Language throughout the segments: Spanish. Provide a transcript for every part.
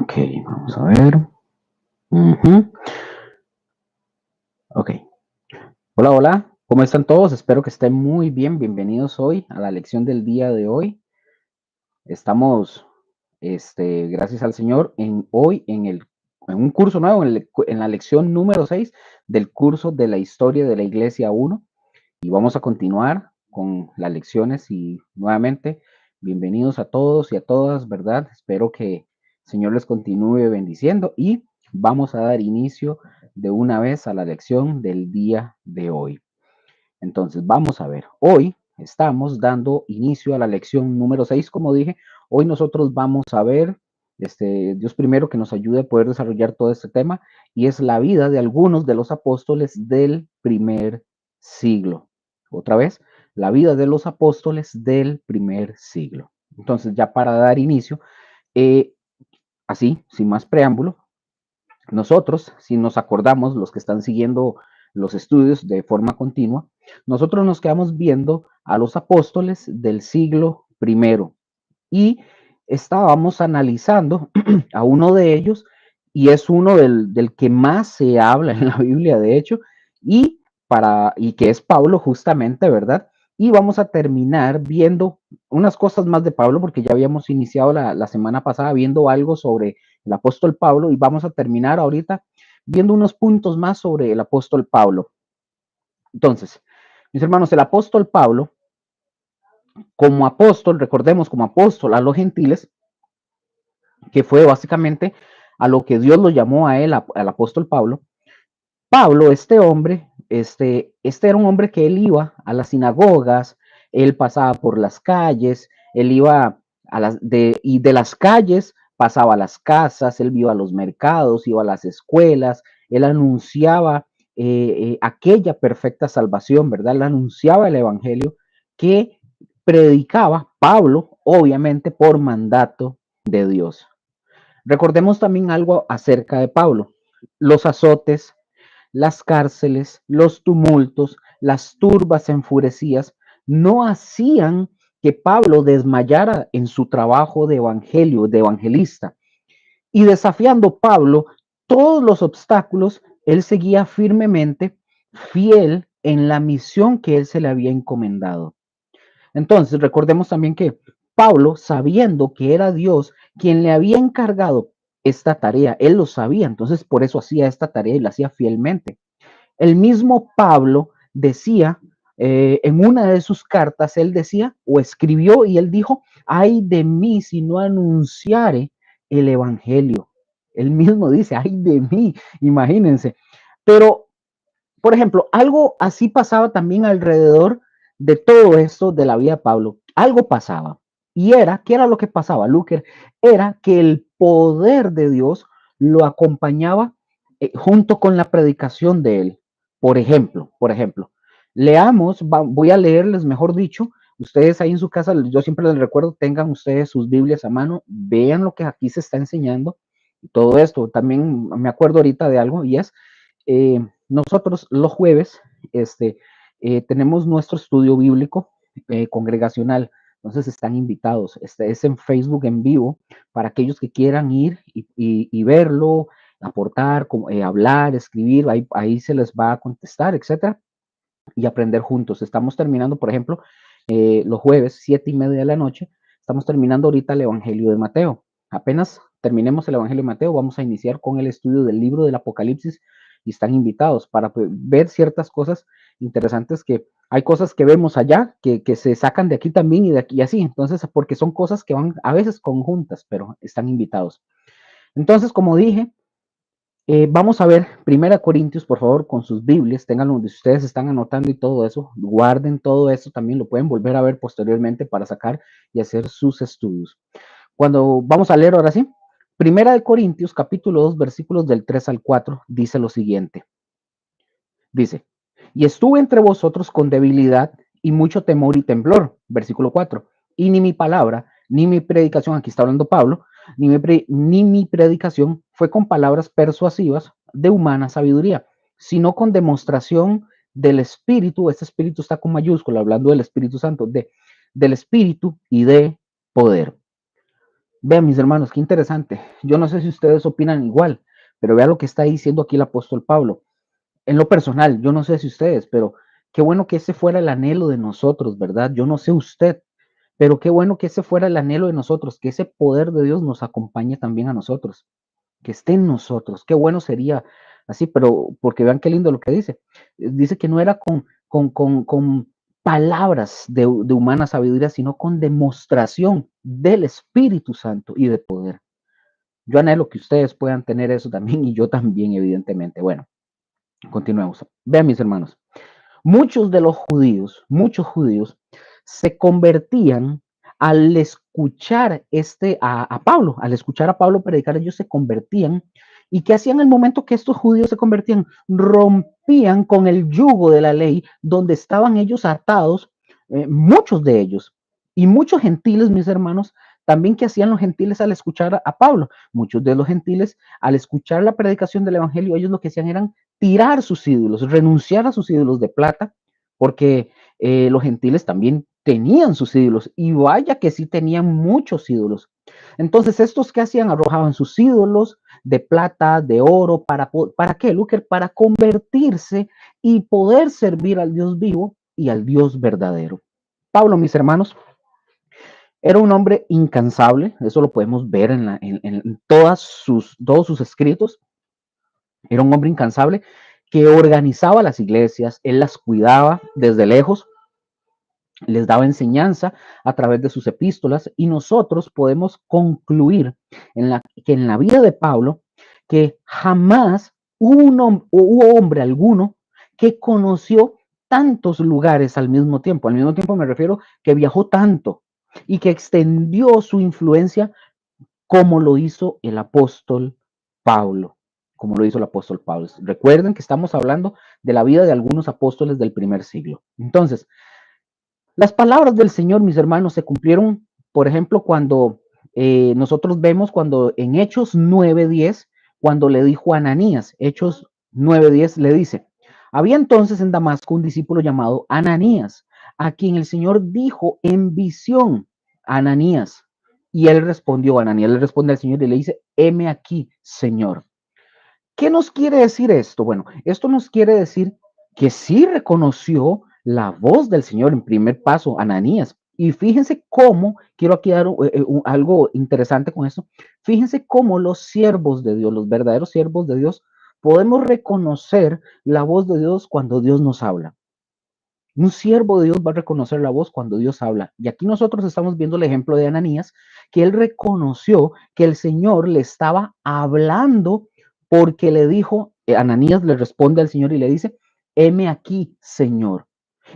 Ok, vamos a ver. Ujú. Ok. Hola, hola. ¿Cómo están todos? Espero que estén muy bien. Bienvenidos hoy a la lección del día de hoy. Estamos, gracias al Señor, en un curso nuevo, en la lección número 6 del curso de la historia de la Iglesia 1. Y vamos a continuar con las lecciones y nuevamente, bienvenidos a todos y a todas, ¿verdad? Espero que el Señor les continúe bendiciendo y vamos a dar inicio de una vez a la lección del día de hoy. Entonces, vamos a ver, hoy estamos dando inicio a la lección número 6, como dije. Hoy nosotros vamos a ver, Dios primero que nos ayude a poder desarrollar todo este tema, y es la vida de algunos de los apóstoles del primer siglo. Otra vez, la vida de los apóstoles del primer siglo. Entonces, ya para dar inicio, eh, así, sin más preámbulo, nosotros, si nos acordamos, los que están siguiendo los estudios de forma continua, nosotros nos quedamos viendo a los apóstoles del siglo primero y estábamos analizando a uno de ellos, y es uno del que más se habla en la Biblia, de hecho, y que es Pablo justamente, ¿verdad? Y vamos a terminar viendo unas cosas más de Pablo, porque ya habíamos iniciado la semana pasada viendo algo sobre el apóstol Pablo, y vamos a terminar ahorita viendo unos puntos más sobre el apóstol Pablo. Entonces, mis hermanos, el apóstol Pablo, como apóstol, recordemos, como apóstol a los gentiles, que fue básicamente a lo que Dios lo llamó a él, al apóstol Pablo. Pablo, este hombre, este era un hombre que él iba a las sinagogas, él pasaba por las calles, él iba y de las calles pasaba a las casas, él iba a los mercados, iba a las escuelas, él anunciaba aquella perfecta salvación, ¿verdad? Él anunciaba el evangelio que predicaba Pablo, obviamente por mandato de Dios. Recordemos también algo acerca de Pablo: los azotes, las cárceles, los tumultos, las turbas enfurecidas no hacían que Pablo desmayara en su trabajo de evangelio, de evangelista. Y desafiando Pablo todos los obstáculos, él seguía firmemente fiel en la misión que él se le había encomendado. Entonces, recordemos también que Pablo, sabiendo que era Dios quien le había encargado esta tarea, él lo sabía, entonces por eso hacía esta tarea y la hacía fielmente. El mismo Pablo decía, en una de sus cartas, él decía o escribió y él dijo: ay de mí si no anunciare el evangelio. Él mismo dice: ay de mí, imagínense. Pero, por ejemplo, algo así pasaba también alrededor de todo esto de la vida de Pablo. Algo pasaba. Y era, ¿qué era lo que pasaba, Luker? Era que el poder de Dios lo acompañaba junto con la predicación de él. Por ejemplo, leamos, voy a leerles, mejor dicho, ustedes ahí en su casa, yo siempre les recuerdo, tengan ustedes sus Biblias a mano, vean lo que aquí se está enseñando y todo esto. También me acuerdo ahorita de algo, y es, nosotros los jueves tenemos nuestro estudio bíblico congregacional. Entonces están invitados. Este es en Facebook en vivo para aquellos que quieran ir y verlo, aportar, hablar, escribir. Ahí se les va a contestar, etcétera, y aprender juntos. Estamos terminando, por ejemplo, los jueves, 7:30 de la noche. Estamos terminando ahorita el Evangelio de Mateo. Apenas terminemos el Evangelio de Mateo, vamos a iniciar con el estudio del libro del Apocalipsis, y están invitados para ver ciertas cosas interesantes, que hay cosas que vemos allá que se sacan de aquí también y de aquí y así. Entonces, porque son cosas que van a veces conjuntas, pero están invitados. Entonces, como dije, vamos a ver Primera Corintios, por favor, con sus Biblias, tengan donde ustedes están anotando y todo eso, guarden todo eso, también lo pueden volver a ver posteriormente para sacar y hacer sus estudios. Cuando vamos a leer ahora sí, Primera de Corintios, capítulo 2, versículos del 3 al 4, dice lo siguiente. Dice: y estuve entre vosotros con debilidad y mucho temor y temblor, versículo 4, y ni mi palabra, ni mi predicación, aquí está hablando Pablo, ni mi predicación fue con palabras persuasivas de humana sabiduría, sino con demostración del Espíritu. Este Espíritu está con mayúscula, hablando del Espíritu Santo, del Espíritu y de poder. Vean, mis hermanos, qué interesante. Yo no sé si ustedes opinan igual, pero vean lo que está diciendo aquí el apóstol Pablo. En lo personal, yo no sé si ustedes, pero qué bueno que ese fuera el anhelo de nosotros, ¿verdad? Yo no sé usted, pero qué bueno que ese fuera el anhelo de nosotros, que ese poder de Dios nos acompañe también a nosotros, que esté en nosotros. Qué bueno sería así, pero porque vean qué lindo lo que dice. Dice que no era con palabras de humana sabiduría, sino con demostración del Espíritu Santo y de poder. Yo anhelo que ustedes puedan tener eso también y yo también, evidentemente. Bueno, continuemos. Vean, mis hermanos, muchos judíos se convertían al escuchar a Pablo, al escuchar a Pablo predicar, ellos se convertían. ¿Y qué hacían en el momento que estos judíos se convertían? Rompían con el yugo de la ley donde estaban ellos atados, muchos de ellos. Y muchos gentiles, mis hermanos, también que hacían los gentiles al escuchar a Pablo. Muchos de los gentiles, al escuchar la predicación del Evangelio, ellos lo que hacían eran tirar sus ídolos, renunciar a sus ídolos de plata, porque los gentiles también tenían sus ídolos, y vaya que sí tenían muchos ídolos. Entonces, estos que hacían, arrojaban sus ídolos de plata, de oro, ¿para qué, Luker? Para convertirse y poder servir al Dios vivo y al Dios verdadero. Pablo, mis hermanos, era un hombre incansable, eso lo podemos ver en todos sus escritos. Era un hombre incansable que organizaba las iglesias, él las cuidaba desde lejos, les daba enseñanza a través de sus epístolas, y nosotros podemos concluir que en la vida de Pablo, que jamás hubo hombre alguno que conoció tantos lugares al mismo tiempo. Al mismo tiempo me refiero que viajó tanto y que extendió su influencia como lo hizo el apóstol Pablo, como lo hizo el apóstol Pablo. Recuerden que estamos hablando de la vida de algunos apóstoles del primer siglo. Entonces, las palabras del Señor, mis hermanos, se cumplieron, por ejemplo, cuando nosotros vemos cuando en Hechos 9:10, cuando le dijo a Ananías, Hechos 9:10 le dice, había entonces en Damasco un discípulo llamado Ananías, a quien el Señor dijo en visión, Ananías, y él respondió, Ananías le responde al Señor y le dice, heme aquí, Señor. ¿Qué nos quiere decir esto? Bueno, esto nos quiere decir que sí reconoció la voz del Señor en primer paso, Ananías. Y fíjense cómo, quiero aquí dar algo interesante con esto, fíjense cómo los siervos de Dios, los verdaderos siervos de Dios, podemos reconocer la voz de Dios cuando Dios nos habla. Un siervo de Dios va a reconocer la voz cuando Dios habla. Y aquí nosotros estamos viendo el ejemplo de Ananías, que él reconoció que el Señor le estaba hablando porque le dijo, Ananías le responde al Señor y le dice, heme aquí, Señor.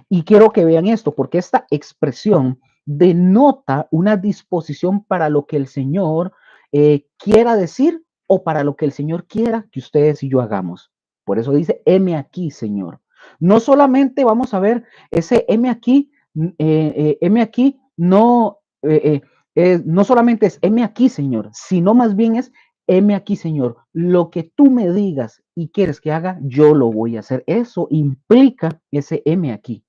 Y quiero que vean esto, porque esta expresión denota una disposición para lo que el Señor quiera decir o para lo que el Señor quiera que ustedes y yo hagamos. Por eso dice, heme aquí, Señor. No solamente vamos a ver ese heme aquí, no solamente es heme aquí, Señor, sino más bien es heme aquí, Señor, lo que tú me digas y quieres que haga, yo lo voy a hacer. Eso implica ese heme aquí.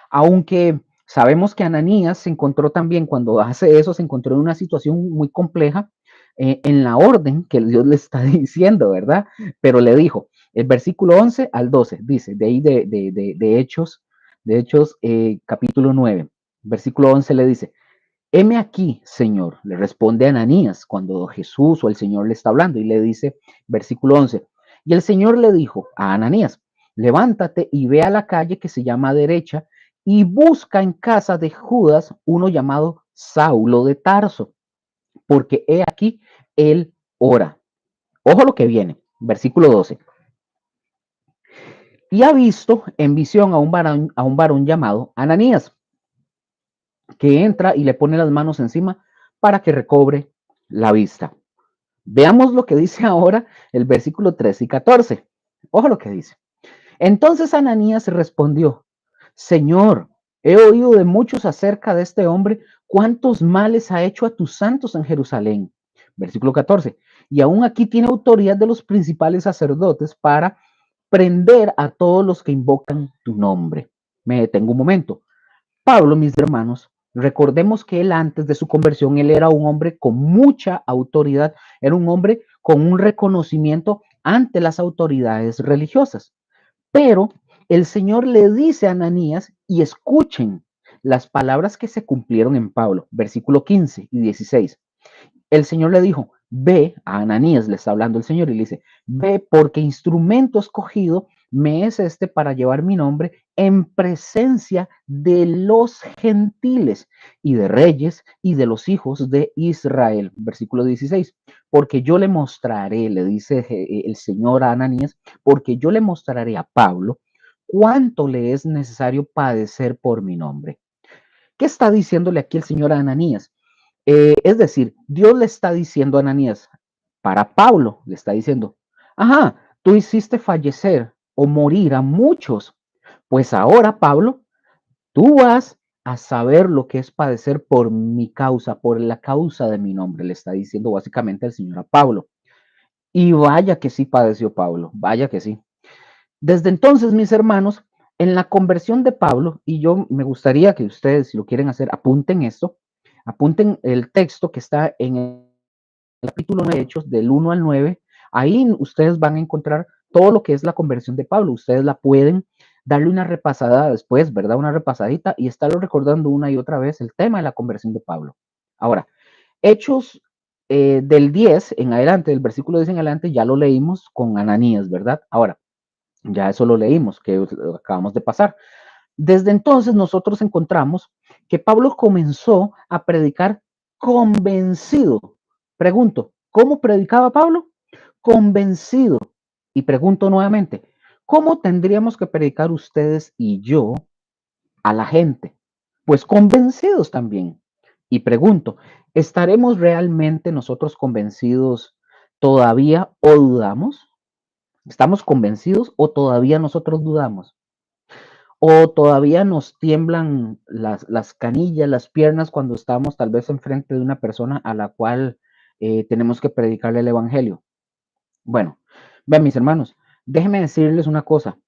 Aunque sabemos que Ananías se encontró también, cuando hace eso, se encontró en una situación muy compleja en la orden que Dios le está diciendo, ¿verdad? Pero le dijo, el versículo 11 al 12, dice, de ahí de Hechos capítulo 9, versículo 11 le dice, heme aquí, Señor, le responde Ananías cuando Jesús o el Señor le está hablando y le dice, versículo 11, y el Señor le dijo a Ananías, levántate y ve a la calle que se llama derecha y busca en casa de Judas uno llamado Saulo de Tarso, porque he aquí, él ora. Ojo lo que viene, versículo 12. Y ha visto en visión a un varón llamado Ananías, que entra y le pone las manos encima para que recobre la vista. Veamos lo que dice ahora el versículo 13 y 14. Ojo lo que dice. Entonces Ananías respondió, Señor, he oído de muchos acerca de este hombre, cuántos males ha hecho a tus santos en Jerusalén. Versículo 14. Y aún aquí tiene autoridad de los principales sacerdotes para prender a todos los que invocan tu nombre. Me detengo un momento. Pablo, mis hermanos, Recordemos que él antes de su conversión, él era un hombre con mucha autoridad, era un hombre con un reconocimiento ante las autoridades religiosas. Pero el Señor le dice a Ananías, y escuchen las palabras que se cumplieron en Pablo, versículo 15 y 16. El Señor le dijo, ve, a Ananías le está hablando el Señor y le dice, ve porque instrumento escogido me es este para llevar mi nombre en presencia de los gentiles y de reyes y de los hijos de Israel. Versículo 16, porque yo le mostraré, le dice el Señor a Ananías, porque yo le mostraré a Pablo cuánto le es necesario padecer por mi nombre. ¿Qué está diciéndole aquí el Señor a Ananías? Es decir, Dios le está diciendo a Ananías, para Pablo, le está diciendo, ajá, tú hiciste fallecer o morir a muchos, pues ahora, Pablo, tú vas a saber lo que es padecer por mi causa, por la causa de mi nombre, le está diciendo básicamente el Señor a Pablo. Y vaya que sí padeció Pablo, vaya que sí. Desde entonces, mis hermanos, en la conversión de Pablo, y yo me gustaría que ustedes, si lo quieren hacer, apunten esto, apunten el texto que está en el capítulo de Hechos, del 1 al 9, ahí ustedes van a encontrar todo lo que es la conversión de Pablo. Ustedes la pueden darle una repasada después, ¿verdad? Una repasadita y estarlo recordando una y otra vez el tema de la conversión de Pablo. Ahora, Hechos del 10 en adelante, del versículo 10 en adelante, ya lo leímos con Ananías, ¿verdad? Ahora, ya eso lo leímos, que acabamos de pasar. Desde entonces nosotros encontramos que Pablo comenzó a predicar convencido. Pregunto, ¿cómo predicaba Pablo? Convencido. Y pregunto nuevamente, ¿cómo tendríamos que predicar ustedes y yo a la gente? Pues convencidos también. Y pregunto, ¿estaremos realmente nosotros convencidos todavía o dudamos? ¿Estamos convencidos o todavía nosotros dudamos? ¿O todavía nos tiemblan las canillas, las piernas cuando estamos tal vez enfrente de una persona a la cual tenemos que predicarle el evangelio? Bueno, vean mis hermanos, déjenme decirles una cosa.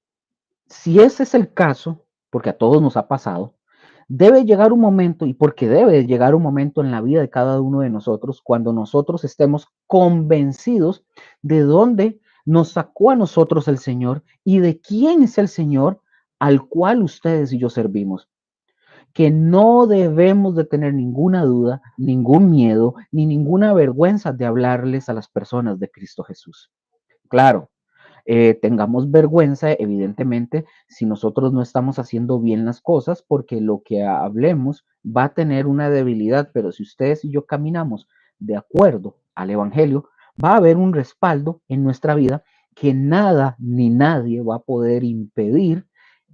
Si ese es el caso, porque a todos nos ha pasado, debe llegar un momento, y porque debe llegar un momento en la vida de cada uno de nosotros, cuando nosotros estemos convencidos de dónde nos sacó a nosotros el Señor y de quién es el Señor al cual ustedes y yo servimos. Que no debemos de tener ninguna duda, ningún miedo, ni ninguna vergüenza de hablarles a las personas de Cristo Jesús. Claro, tengamos vergüenza, evidentemente, si nosotros no estamos haciendo bien las cosas, porque lo que hablemos va a tener una debilidad, pero si ustedes y yo caminamos de acuerdo al Evangelio, va a haber un respaldo en nuestra vida que nada ni nadie va a poder impedir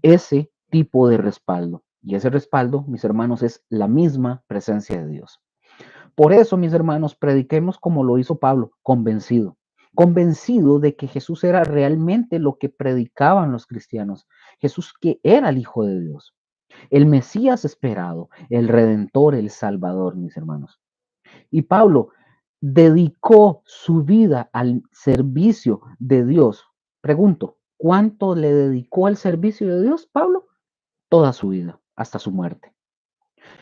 ese tipo de respaldo. Y ese respaldo, mis hermanos, es la misma presencia de Dios. Por eso, mis hermanos, prediquemos como lo hizo Pablo, convencido, convencido de que Jesús era realmente lo que predicaban los cristianos, Jesús que era el Hijo de Dios, el Mesías esperado, el Redentor, el Salvador, mis hermanos. Y Pablo dedicó su vida al servicio de Dios. Pregunto, ¿cuánto le dedicó al servicio de Dios, Pablo? Toda su vida, hasta su muerte.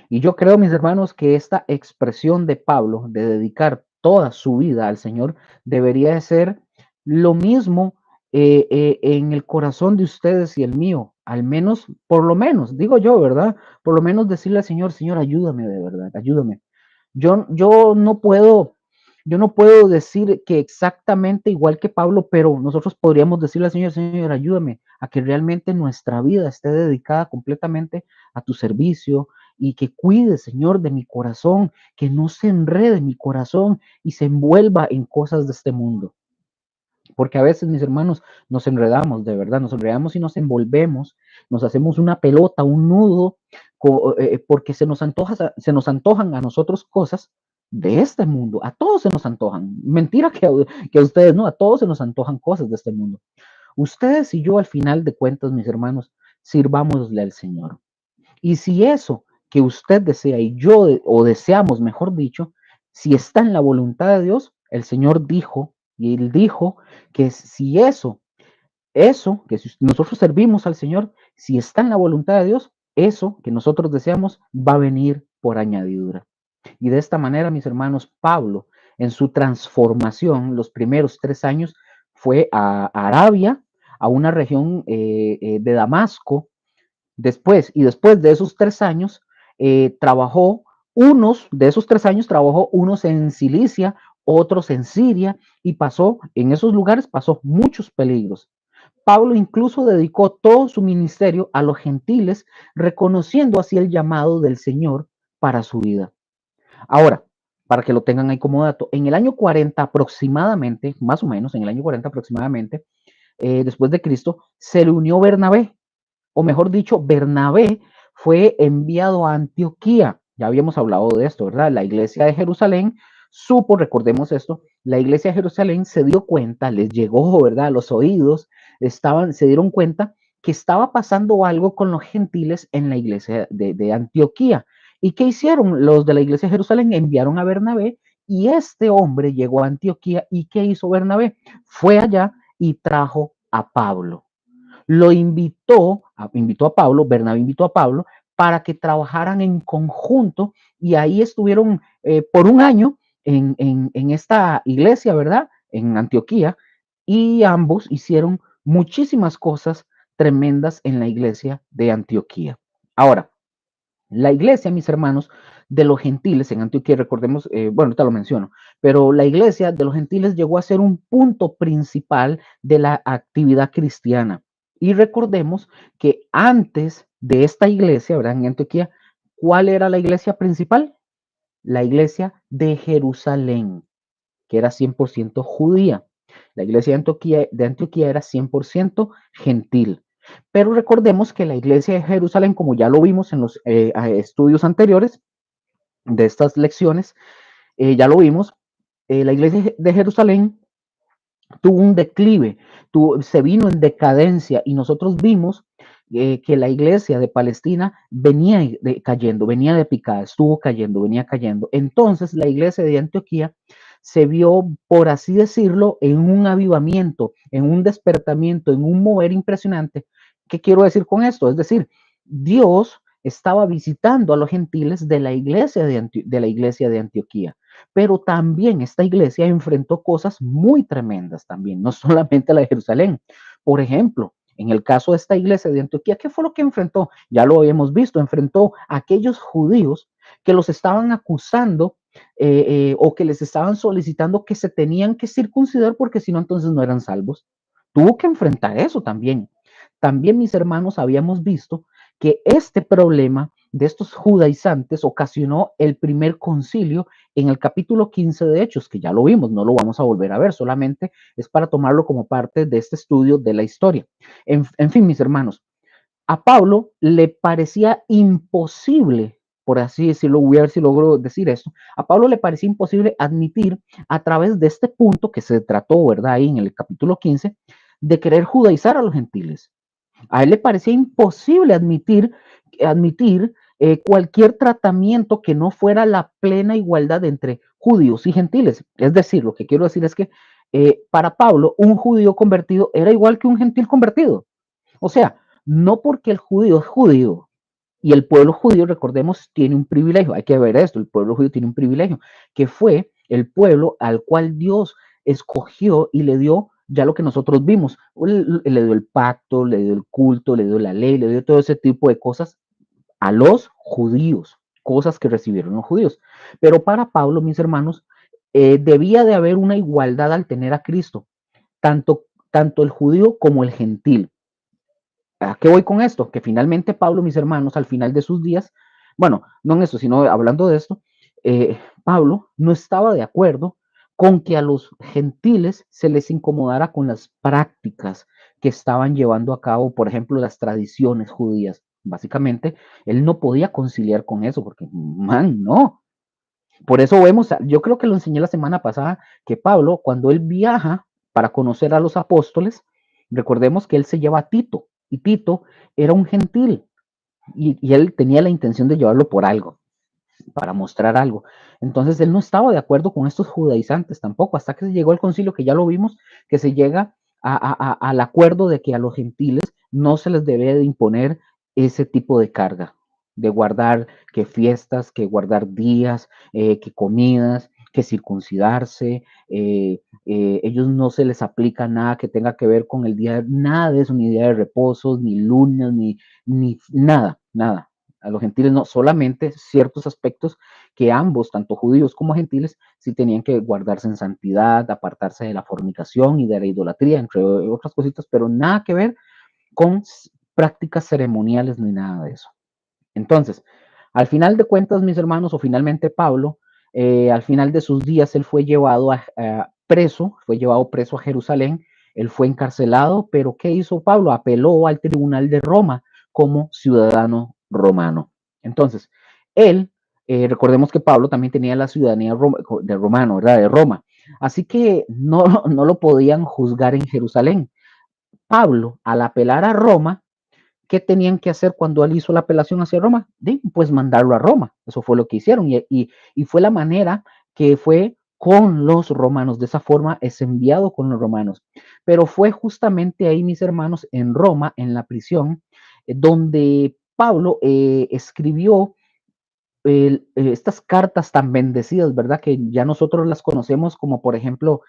Y yo creo, mis hermanos, que esta expresión de Pablo de dedicar toda su vida al Señor debería de ser lo mismo en el corazón de ustedes y el mío. Al menos, por lo menos, digo yo, ¿verdad? Por lo menos decirle al Señor, Señor, ayúdame de verdad, ayúdame. Yo no puedo, yo no puedo decir que exactamente igual que Pablo, pero nosotros podríamos decirle al Señor, Señor, ayúdame a que realmente nuestra vida esté dedicada completamente a tu servicio y que cuide, Señor, de mi corazón, que no se enrede mi corazón y se envuelva en cosas de este mundo. Porque a veces, mis hermanos, nos enredamos, de verdad, nos enredamos y nos envolvemos, nos hacemos una pelota, un nudo, porque se nos antojan a nosotros cosas de este mundo. A todos se nos antojan. Mentira que a ustedes no, a todos se nos antojan cosas de este mundo. Ustedes y yo, al final de cuentas, mis hermanos, sirvámosle al Señor. Y si eso que usted desea y yo o deseamos, mejor dicho, si está en la voluntad de Dios, el Señor dijo, y Él dijo que si eso, que si nosotros servimos al Señor, si está en la voluntad de Dios, eso que nosotros deseamos va a venir por añadidura. Y de esta manera, mis hermanos, Pablo, en su transformación, los primeros 3 años, fue a Arabia, a una región de Damasco. Después de esos 3 años, trabajó de esos 3 años, trabajó unos en Cilicia, otros en Siria, y en esos lugares pasó muchos peligros. Pablo incluso dedicó todo su ministerio a los gentiles, reconociendo así el llamado del Señor para su vida. Ahora, para que lo tengan ahí como dato, en el año 40 aproximadamente, más o menos, en el año 40 aproximadamente, después de Cristo, se le unió Bernabé, o mejor dicho, Bernabé fue enviado a Antioquía. Ya habíamos hablado de esto, ¿verdad? La iglesia de Jerusalén recordemos esto, la iglesia de Jerusalén se dio cuenta, les llegó, ¿verdad? A los oídos, se dieron cuenta que estaba pasando algo con los gentiles en la iglesia de Antioquía. ¿Y qué hicieron los de la iglesia de Jerusalén? Enviaron a Bernabé y este hombre llegó a Antioquía. ¿Y qué hizo Bernabé? Fue allá y trajo a Pablo. Lo invitó a Pablo, Bernabé invitó a Pablo para que trabajaran en conjunto y ahí estuvieron por un año en esta iglesia, ¿verdad? En Antioquía, y ambos hicieron muchísimas cosas tremendas en la iglesia de Antioquía. Ahora, la iglesia, mis hermanos, de los gentiles en Antioquía, recordemos, bueno, ahorita lo menciono, pero la iglesia de los gentiles llegó a ser un punto principal de la actividad cristiana. Y recordemos que antes de esta iglesia, ¿verdad? En Antioquía, ¿cuál era la iglesia principal? La iglesia de Jerusalén, que era 100% judía. La iglesia de Antioquía era 100% gentil. Pero recordemos que la iglesia de Jerusalén, como ya lo vimos en los estudios anteriores de estas lecciones, ya lo vimos, la iglesia de Jerusalén tuvo un declive, se vino en decadencia y nosotros vimos que la iglesia de Palestina venía cayendo, venía de picada, estuvo cayendo, venía cayendo. Entonces la iglesia de Antioquía se vio, por así decirlo, en un avivamiento, en un despertamiento, en un mover impresionante. ¿Qué quiero decir con esto? Es decir, Dios estaba visitando a los gentiles de la iglesia de Antioquía. Pero también esta iglesia enfrentó cosas muy tremendas también, no solamente la de Jerusalén. Por ejemplo, en el caso de esta iglesia de Antioquía, ¿qué fue lo que enfrentó? Ya lo habíamos visto, enfrentó a aquellos judíos que los estaban acusando o que les estaban solicitando que se tenían que circuncidar porque si no, entonces no eran salvos. Tuvo que enfrentar eso también. También, mis hermanos, habíamos visto que este problema de estos judaizantes ocasionó el primer concilio en el capítulo 15 de Hechos, que ya lo vimos, no lo vamos a volver a ver, solamente es para tomarlo como parte de este estudio de la historia. En fin, mis hermanos, a Pablo le parecía imposible, por así decirlo, voy a ver si logro decir esto, a Pablo le parecía imposible admitir a través de este punto que se trató, ¿verdad? Ahí en el capítulo 15, de querer judaizar a los gentiles. A él le parecía imposible admitir cualquier tratamiento que no fuera la plena igualdad entre judíos y gentiles. Es decir, lo que quiero decir es que para Pablo un judío convertido era igual que un gentil convertido. O sea, no porque el judío es judío y el pueblo judío, recordemos, tiene un privilegio. Hay que ver esto, el pueblo judío tiene un privilegio, que fue el pueblo al cual Dios escogió y le dio ya lo que nosotros vimos. Le dio el pacto, le dio el culto, le dio la ley, le dio todo ese tipo de cosas a los judíos, cosas que recibieron los judíos. Pero para Pablo, mis hermanos, debía de haber una igualdad al tener a Cristo, tanto el judío como el gentil. ¿A qué voy con esto? Que finalmente Pablo, mis hermanos, al final de sus días, bueno, no en esto, sino hablando de esto, Pablo no estaba de acuerdo con que a los gentiles se les incomodara con las prácticas que estaban llevando a cabo, por ejemplo, las tradiciones judías. Básicamente, él no podía conciliar con eso, porque, man, no. Por eso vemos, yo creo que lo enseñé la semana pasada, que Pablo, cuando él viaja para conocer a los apóstoles, recordemos que él se lleva a Tito, y Tito era un gentil, y él tenía la intención de llevarlo por algo, para mostrar algo. Entonces él no estaba de acuerdo con estos judaizantes tampoco, hasta que se llegó al concilio, que ya lo vimos, que se llega al acuerdo de que a los gentiles no se les debe de imponer ese tipo de carga. de guardar que fiestas, que guardar días, que comidas, que circuncidarse. Ellos no se les aplica nada que tenga que ver con el día, nada de eso, ni día de reposo, ni lunes, ni nada, nada. A los gentiles no, solamente ciertos aspectos que ambos, tanto judíos como gentiles, sí tenían que guardarse en santidad, apartarse de la fornicación y de la idolatría, entre otras cositas, pero nada que ver con prácticas ceremoniales ni nada de eso. Entonces, al final de cuentas, mis hermanos, o finalmente Pablo, al final de sus días, él fue llevado preso, fue llevado preso a Jerusalén, él fue encarcelado, pero ¿qué hizo Pablo? Apeló al tribunal de Roma como ciudadano romano. Entonces, él, recordemos que Pablo también tenía la ciudadanía de romano, ¿verdad? De Roma. Así que no lo podían juzgar en Jerusalén. Pablo, al apelar a Roma, ¿qué tenían que hacer cuando él hizo la apelación hacia Roma? Pues mandarlo a Roma. Eso fue lo que hicieron y fue la manera que fue con los romanos. De esa forma es enviado con los romanos. Pero fue justamente ahí, mis hermanos, en Roma, en la prisión, donde Pablo escribió estas cartas tan bendecidas, ¿verdad? Que ya nosotros las conocemos como, por ejemplo,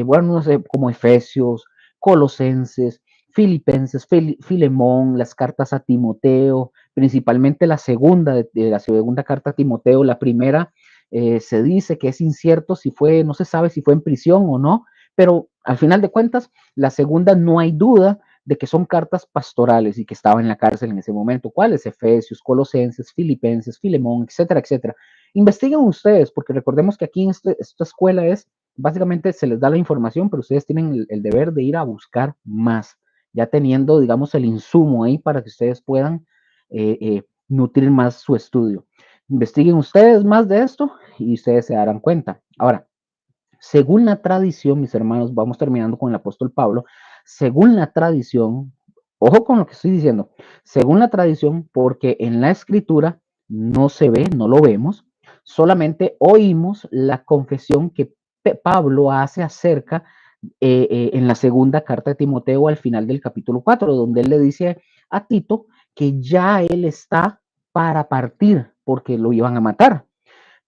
bueno, no sé, como Efesios, Colosenses, Filipenses, Filemón, las cartas a Timoteo, principalmente la segunda, de la segunda carta a Timoteo, la primera se dice que es incierto si fue, no se sabe si fue en prisión o no, pero al final de cuentas, la segunda no hay duda de que son cartas pastorales y que estaba en la cárcel en ese momento. ¿Cuáles? Efesios, Colosenses, Filipenses, Filemón, etcétera, etcétera. Investiguen ustedes, porque recordemos que aquí en esta escuela es, básicamente se les da la información, pero ustedes tienen el deber de ir a buscar más, ya teniendo, digamos, el insumo ahí para que ustedes puedan nutrir más su estudio. Investiguen ustedes más de esto y ustedes se darán cuenta. Ahora, según la tradición, mis hermanos, vamos terminando con el apóstol Pablo, según la tradición, ojo con lo que estoy diciendo, según la tradición, porque en la escritura no se ve, no lo vemos, solamente oímos la confesión que Pablo hace acerca en la segunda carta de Timoteo al final del capítulo 4, donde él le dice a Tito que ya él está para partir porque lo iban a matar.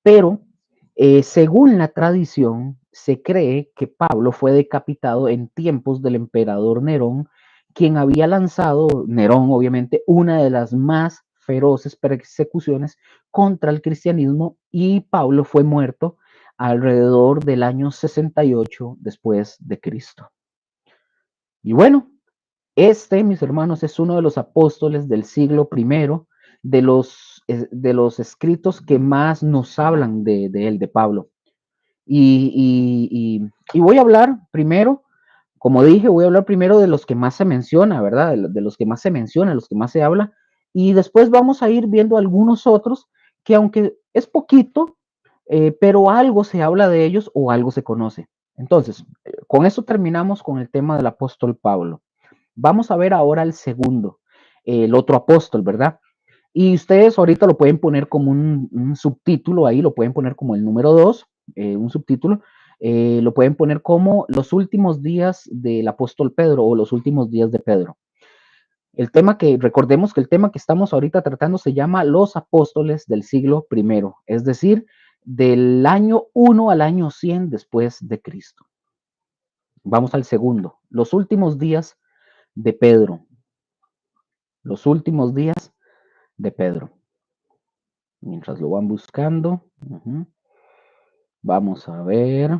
Pero según la tradición, se cree que Pablo fue decapitado en tiempos del emperador Nerón, quien había lanzado, Nerón obviamente, una de las más feroces persecuciones contra el cristianismo y Pablo fue muerto alrededor del año 68 después de Cristo. Y bueno, mis hermanos, es uno de los apóstoles del siglo primero, de los escritos que más nos hablan de él, de Pablo. Y voy a hablar primero, como dije, voy a hablar primero de los que más se menciona, ¿verdad? De los que más se menciona, los que más se habla, y después vamos a ir viendo algunos otros que aunque es poquito, pero algo se habla de ellos o algo se conoce. Entonces, con eso terminamos con el tema del apóstol Pablo. Vamos a ver ahora el segundo, el otro apóstol, ¿verdad? Y ustedes ahorita lo pueden poner como un subtítulo ahí, lo pueden poner como el número 2, un subtítulo, lo pueden poner como los últimos días del apóstol Pedro o los últimos días de Pedro. El tema que, recordemos que el tema que estamos ahorita tratando se llama los apóstoles del siglo primero, es decir, del año 1 al año 100 después de Cristo. Vamos al segundo, los últimos días de Pedro. Los últimos días de Pedro. Mientras lo van buscando. Vamos a ver.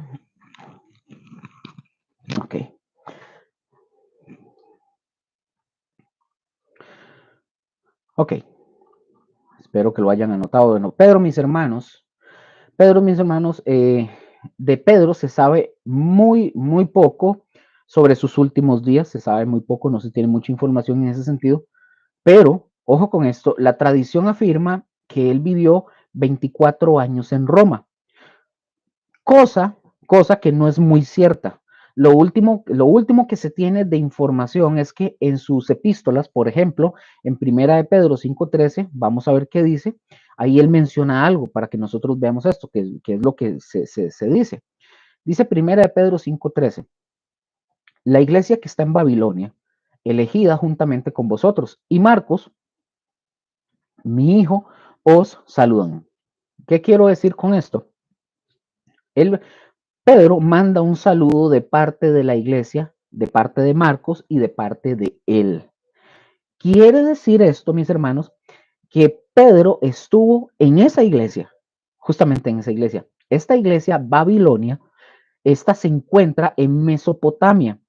Ok. Ok. Espero que lo hayan anotado. Bueno, Pedro, mis hermanos, de Pedro se sabe muy poco sobre sus últimos días. Se sabe muy poco, no se tiene mucha información en ese sentido. Pero, ojo con esto, la tradición afirma que él vivió 24 años en Roma. Cosa, cosa que no es muy cierta. Lo último que se tiene de información es que en sus epístolas, por ejemplo, en Primera de Pedro 5:13, vamos a ver qué dice. Ahí él menciona algo para que nosotros veamos esto, que es lo que se dice. Dice Primera de Pedro 5:13, la iglesia que está en Babilonia, elegida juntamente con vosotros. Y Marcos mi hijo os saludan. ¿Qué quiero decir con esto? Él, Pedro manda un saludo de parte de la iglesia, de parte de Marcos y de parte de él. Quiere decir esto, mis hermanos, que Pedro estuvo en esa iglesia, justamente en esa iglesia. Esta iglesia, Babilonia, esta se encuentra en Mesopotamia.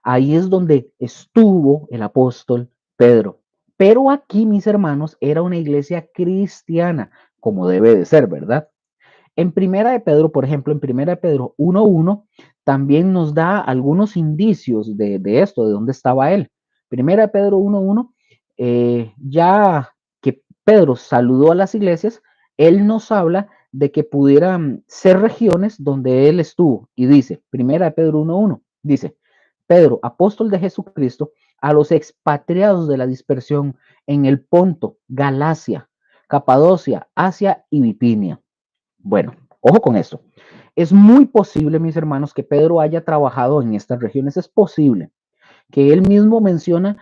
Ahí es donde estuvo el apóstol Pedro. Pero aquí, mis hermanos, era una iglesia cristiana, como debe de ser, ¿verdad? En Primera de Pedro, por ejemplo, en Primera de Pedro 1:1, también nos da algunos indicios de esto, de dónde estaba él. Primera de Pedro 1:1, ya que Pedro saludó a las iglesias, él nos habla de que pudieran ser regiones donde él estuvo. Y dice, Primera de Pedro 1:1, dice, Pedro, apóstol de Jesucristo, a los expatriados de la dispersión en el Ponto, Galacia, Capadocia, Asia y Bitinia. Bueno, ojo con esto. Es muy posible, mis hermanos, que Pedro haya trabajado en estas regiones. Es posible que él mismo menciona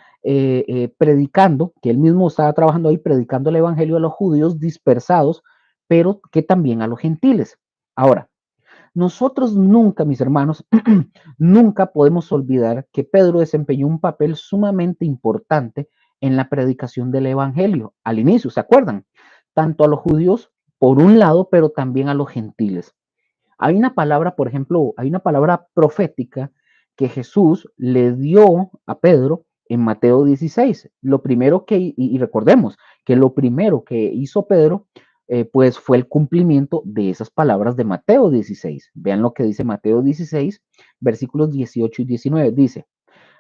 predicando, que él mismo estaba trabajando ahí predicando el evangelio a los judíos dispersados, pero que también a los gentiles. Ahora, nosotros nunca, mis hermanos, nunca podemos olvidar que Pedro desempeñó un papel sumamente importante en la predicación del evangelio. Al inicio, ¿se acuerdan? Tanto a los judíos por un lado, pero también a los gentiles. Hay una palabra, por ejemplo, hay una palabra profética que Jesús le dio a Pedro en Mateo 16. Lo primero que, y recordemos que lo primero que hizo Pedro, pues fue el cumplimiento de esas palabras de Mateo 16. Vean lo que dice Mateo 16, versículos 18 y 19. Dice,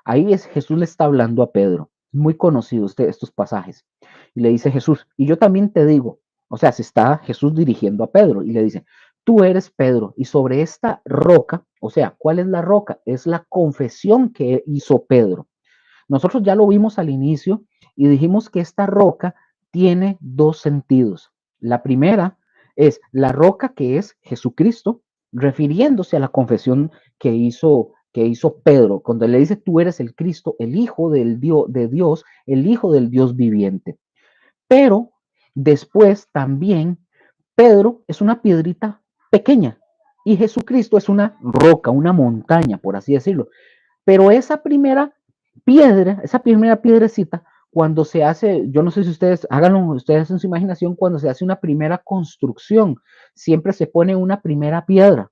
ahí es Jesús le está hablando a Pedro. Muy conocido estos pasajes. Y le dice Jesús, y yo también te digo, o sea, se está Jesús dirigiendo a Pedro y le dice, tú eres Pedro y sobre esta roca, o sea, ¿cuál es la roca? Es la confesión que hizo Pedro. Nosotros ya lo vimos al inicio y dijimos que esta roca tiene dos sentidos. La primera es la roca que es Jesucristo, refiriéndose a la confesión que hizo Pedro, cuando le dice, tú eres el Cristo, el Hijo de Dios, el Hijo del Dios viviente. Pero después también Pedro es una piedrita pequeña y Jesucristo es una roca, una montaña, por así decirlo. Pero esa primera piedra, esa primera piedrecita, cuando se hace, yo no sé si ustedes háganlo ustedes en su imaginación, cuando se hace una primera construcción, siempre se pone una primera piedra.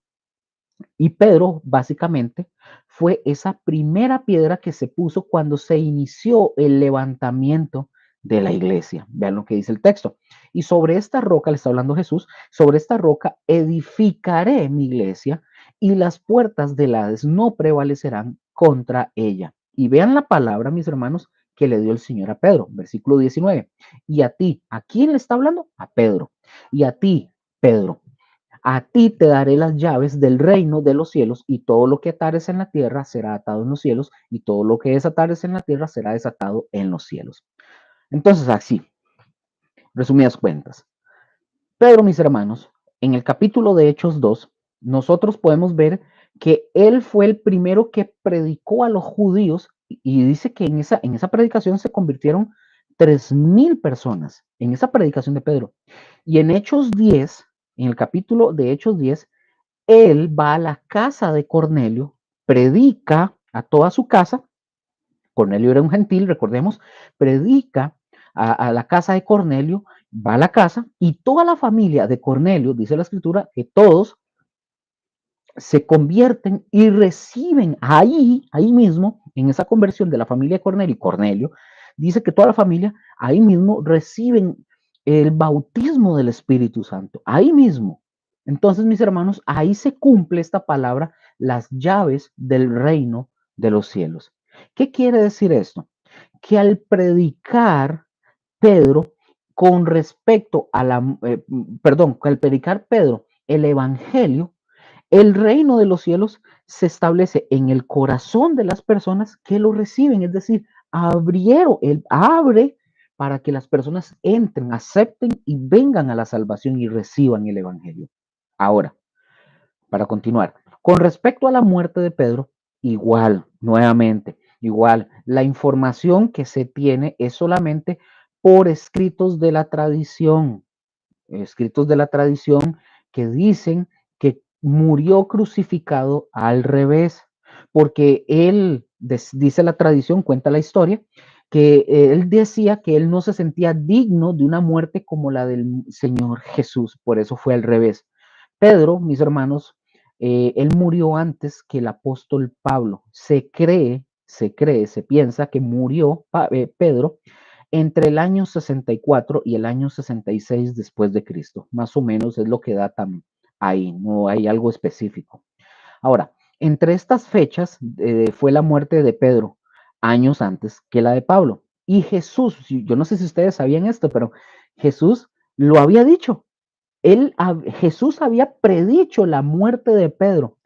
Y Pedro, básicamente, fue esa primera piedra que se puso cuando se inició el levantamiento de la iglesia. Vean lo que dice el texto. Y sobre esta roca, le está hablando Jesús, sobre esta roca edificaré mi iglesia y las puertas del Hades no prevalecerán contra ella. Y vean la palabra, mis hermanos, que le dio el Señor a Pedro, versículo 19. Y a ti, ¿a quién le está hablando? A Pedro. Y a ti, Pedro, a ti te daré las llaves del reino de los cielos y todo lo que atares en la tierra será atado en los cielos y todo lo que desatares en la tierra será desatado en los cielos. Entonces, así, resumidas cuentas. Pedro, mis hermanos, en el capítulo de Hechos 2, nosotros podemos ver que él fue el primero que predicó a los judíos y dice que en esa predicación se convirtieron 3,000 personas, en esa predicación de Pedro. Y en Hechos 10, en el capítulo de Hechos 10, él va a la casa de Cornelio, predica a toda su casa. Cornelio era un gentil, recordemos, predica a la casa de Cornelio, va a la casa y toda la familia de Cornelio, dice la escritura, que todos se convierten y reciben ahí mismo, en esa conversión de la familia de Cornelio y Cornelio, dice que toda la familia ahí mismo reciben el bautismo del Espíritu Santo, ahí mismo. Entonces, mis hermanos, ahí se cumple esta palabra, las llaves del reino de los cielos. ¿Qué quiere decir esto? Que al predicar Pedro con respecto a perdón, al predicar Pedro el evangelio, el reino de los cielos se establece en el corazón de las personas que lo reciben, es decir, él abre para que las personas entren, acepten y vengan a la salvación y reciban el evangelio. Ahora, para continuar, con respecto a la muerte de Pedro, igual, nuevamente, igual, la información que se tiene es solamente por escritos de la tradición que dicen que murió crucificado al revés, porque él, dice la tradición, cuenta la historia, que él decía que él no se sentía digno de una muerte como la del Señor Jesús, por eso fue al revés. Pedro, mis hermanos, él murió antes que el apóstol Pablo. Se piensa que murió Pedro entre el año 64 y el año 66 después de Cristo. Más o menos es lo que datan ahí, no hay algo específico. Ahora, entre estas fechas fue la muerte de Pedro, años antes que la de Pablo. Y Jesús, yo no sé si ustedes sabían esto, pero Jesús lo había dicho. Jesús había predicho la muerte de Pedro.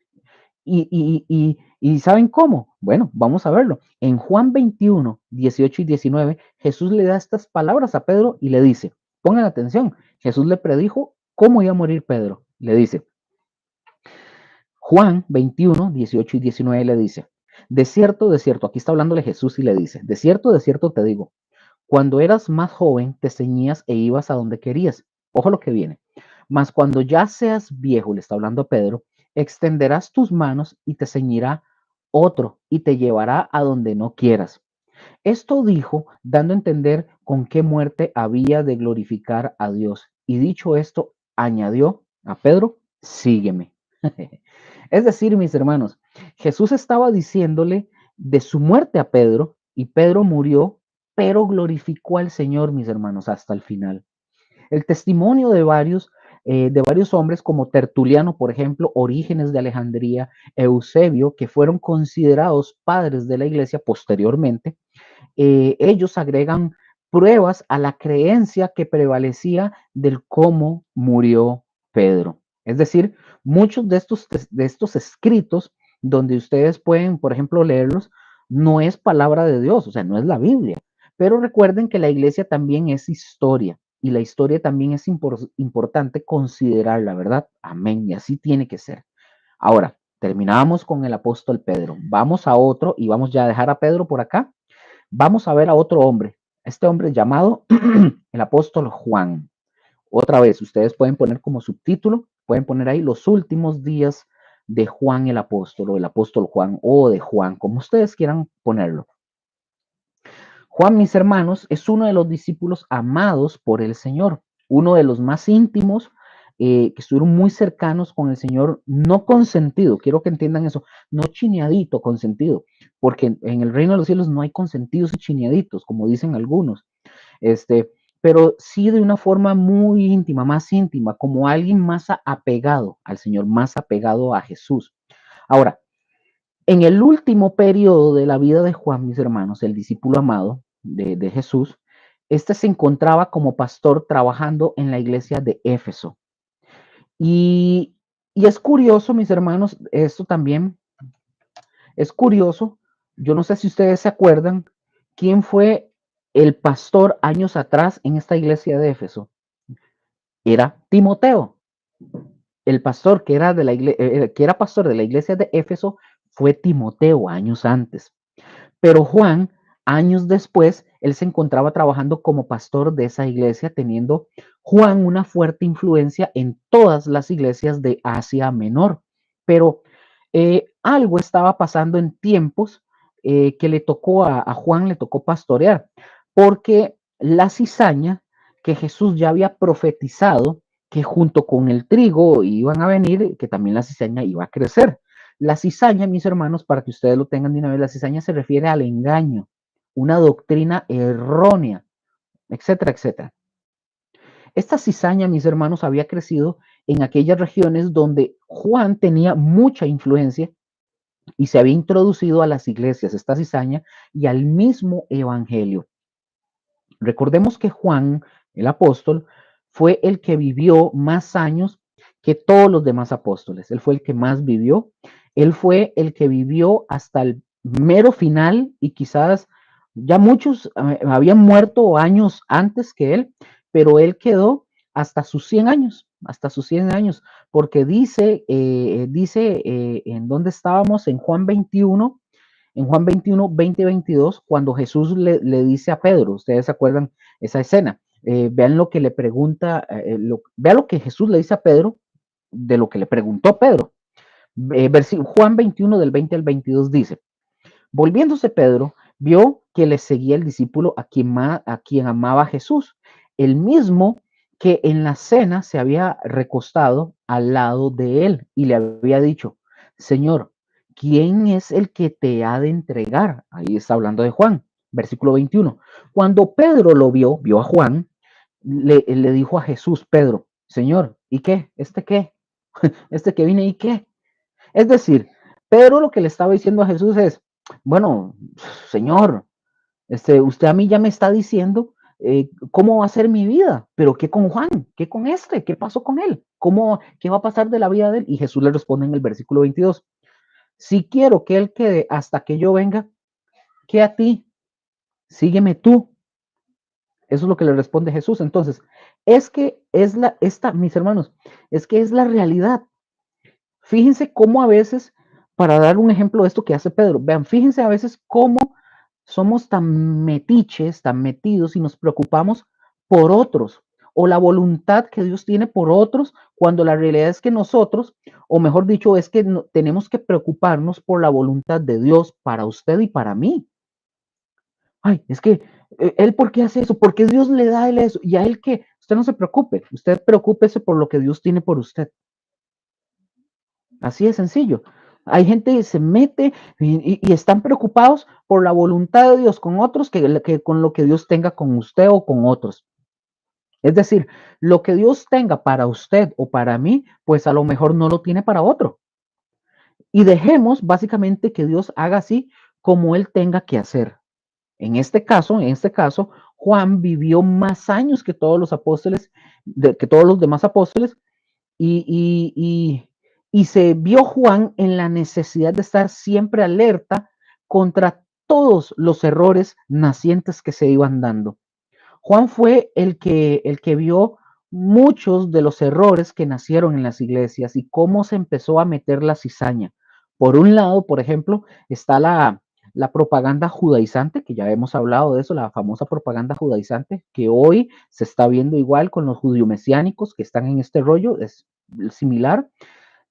Y ¿saben cómo? Bueno, vamos a verlo. En Juan 21, 18 y 19, Jesús le da estas palabras a Pedro y le dice, pongan atención, Jesús le predijo cómo iba a morir Pedro. Le dice, Juan 21, 18 y 19 le dice, de cierto, aquí está hablándole Jesús y le dice, de cierto te digo, cuando eras más joven te ceñías e ibas a donde querías. Ojo lo que viene. Mas cuando ya seas viejo, le está hablando a Pedro, extenderás tus manos y te ceñirá otro y te llevará a donde no quieras. Esto dijo, dando a entender con qué muerte había de glorificar a Dios. Y dicho esto, añadió a Pedro, sígueme. Es decir, mis hermanos, Jesús estaba diciéndole de su muerte a Pedro y Pedro murió, pero glorificó al Señor, mis hermanos, hasta el final. El testimonio de varios hombres como Tertuliano, por ejemplo, Orígenes de Alejandría, Eusebio, que fueron considerados padres de la iglesia posteriormente, ellos agregan pruebas a la creencia que prevalecía del cómo murió Pedro. Es decir, muchos de estos escritos donde ustedes pueden, por ejemplo, leerlos, no es palabra de Dios, o sea, no es la Biblia. Pero recuerden que la iglesia también es historia y la historia también es importante considerarla, ¿verdad? Amén. Y así tiene que ser. Ahora, terminamos con el apóstol Pedro. Vamos a otro y vamos ya a dejar a Pedro por acá. Vamos a ver a otro hombre. Este hombre llamado el apóstol Juan. Otra vez, ustedes pueden poner como subtítulo, pueden poner ahí los últimos días de Juan el apóstol o el apóstol Juan o de Juan, como ustedes quieran ponerlo. Juan, mis hermanos, es uno de los discípulos amados por el Señor, uno de los más íntimos, que estuvieron muy cercanos con el Señor, no consentido, quiero que entiendan eso, no chineadito, consentido, porque en el reino de los cielos no hay consentidos y chineaditos, como dicen algunos, pero sí de una forma muy íntima, más íntima, como alguien más apegado al Señor, más apegado a Jesús. Ahora, en el último periodo de la vida de Juan, mis hermanos, el discípulo amado de Jesús, este se encontraba como pastor trabajando en la iglesia de Éfeso. Y, y es curioso, mis hermanos, esto también es curioso. Yo no sé si ustedes se acuerdan quién fue el pastor años atrás en esta iglesia de Éfeso. Era Timoteo. El pastor que era, que era pastor de la iglesia de Éfeso fue Timoteo años antes. Pero Juan, años después, él se encontraba trabajando como pastor de esa iglesia, teniendo Juan una fuerte influencia en todas las iglesias de Asia Menor. Pero algo estaba pasando en tiempos que le tocó a Juan, le tocó pastorear, porque la cizaña que Jesús ya había profetizado, que junto con el trigo iban a venir, que también la cizaña iba a crecer. La cizaña, mis hermanos, para que ustedes lo tengan de una vez, la cizaña se refiere al engaño, una doctrina errónea, etcétera, etcétera. Esta cizaña, mis hermanos, había crecido en aquellas regiones donde Juan tenía mucha influencia y se había introducido a las iglesias, esta cizaña, y al mismo evangelio. Recordemos que Juan, el apóstol, fue el que vivió más años que todos los demás apóstoles. Él fue el que más vivió. Él fue el que vivió hasta el mero final y quizás ya muchos habían muerto años antes que él, pero él quedó hasta sus 100 años, hasta sus 100 años, porque dice en dónde estábamos, en Juan 21, en Juan 21, 20 y 22, cuando Jesús le dice a Pedro, ustedes se acuerdan esa escena, vean lo que le pregunta, vean lo que Jesús le dice a Pedro de lo que le preguntó Pedro. Juan 21 del 20 al 22 dice, volviéndose Pedro, vio que le seguía el discípulo a quien amaba Jesús, el mismo que en la cena se había recostado al lado de él y le había dicho, Señor, ¿quién es el que te ha de entregar? Ahí está hablando de Juan, versículo 21. Cuando Pedro lo vio a Juan, le dijo a Jesús, Pedro, Señor, ¿y qué? ¿Este qué? ¿Este que viene y qué? Es decir, Pedro lo que le estaba diciendo a Jesús es, bueno, Señor, usted a mí ya me está diciendo cómo va a ser mi vida, pero ¿qué con Juan? ¿Qué con este? ¿Qué pasó con él? ¿Qué va a pasar de la vida de él? Y Jesús le responde en el versículo 22, si quiero que él quede hasta que yo venga, ¿qué a ti? Sígueme tú. Eso es lo que le responde Jesús. Entonces, es que mis hermanos, es que es la realidad. Fíjense cómo a veces, para dar un ejemplo de esto que hace Pedro, vean, fíjense a veces cómo somos tan metiches, tan metidos y nos preocupamos por otros o la voluntad que Dios tiene por otros, cuando la realidad es que nosotros, o mejor dicho, es que tenemos que preocuparnos por la voluntad de Dios para usted y para mí. Ay, es que él, ¿por qué hace eso? Porque Dios le da a él eso. ¿Y a él qué? Usted no se preocupe, usted preocúpese por lo que Dios tiene por usted. Así de sencillo. Hay gente que se mete y están preocupados por la voluntad de Dios con otros que con lo que Dios tenga con usted o con otros. Es decir, lo que Dios tenga para usted o para mí, pues a lo mejor no lo tiene para otro. Y dejemos básicamente que Dios haga así como Él tenga que hacer. En este caso, Juan vivió más años que todos los apóstoles, que todos los demás apóstoles, y, y, y, y se vio Juan en la necesidad de estar siempre alerta contra todos los errores nacientes que se iban dando. Juan fue el que vio muchos de los errores que nacieron en las iglesias y cómo se empezó a meter la cizaña. Por un lado, por ejemplo, está la propaganda judaizante, que ya hemos hablado de eso, la famosa propaganda judaizante, que hoy se está viendo igual con los judío-mesiánicos que están en este rollo, es similar,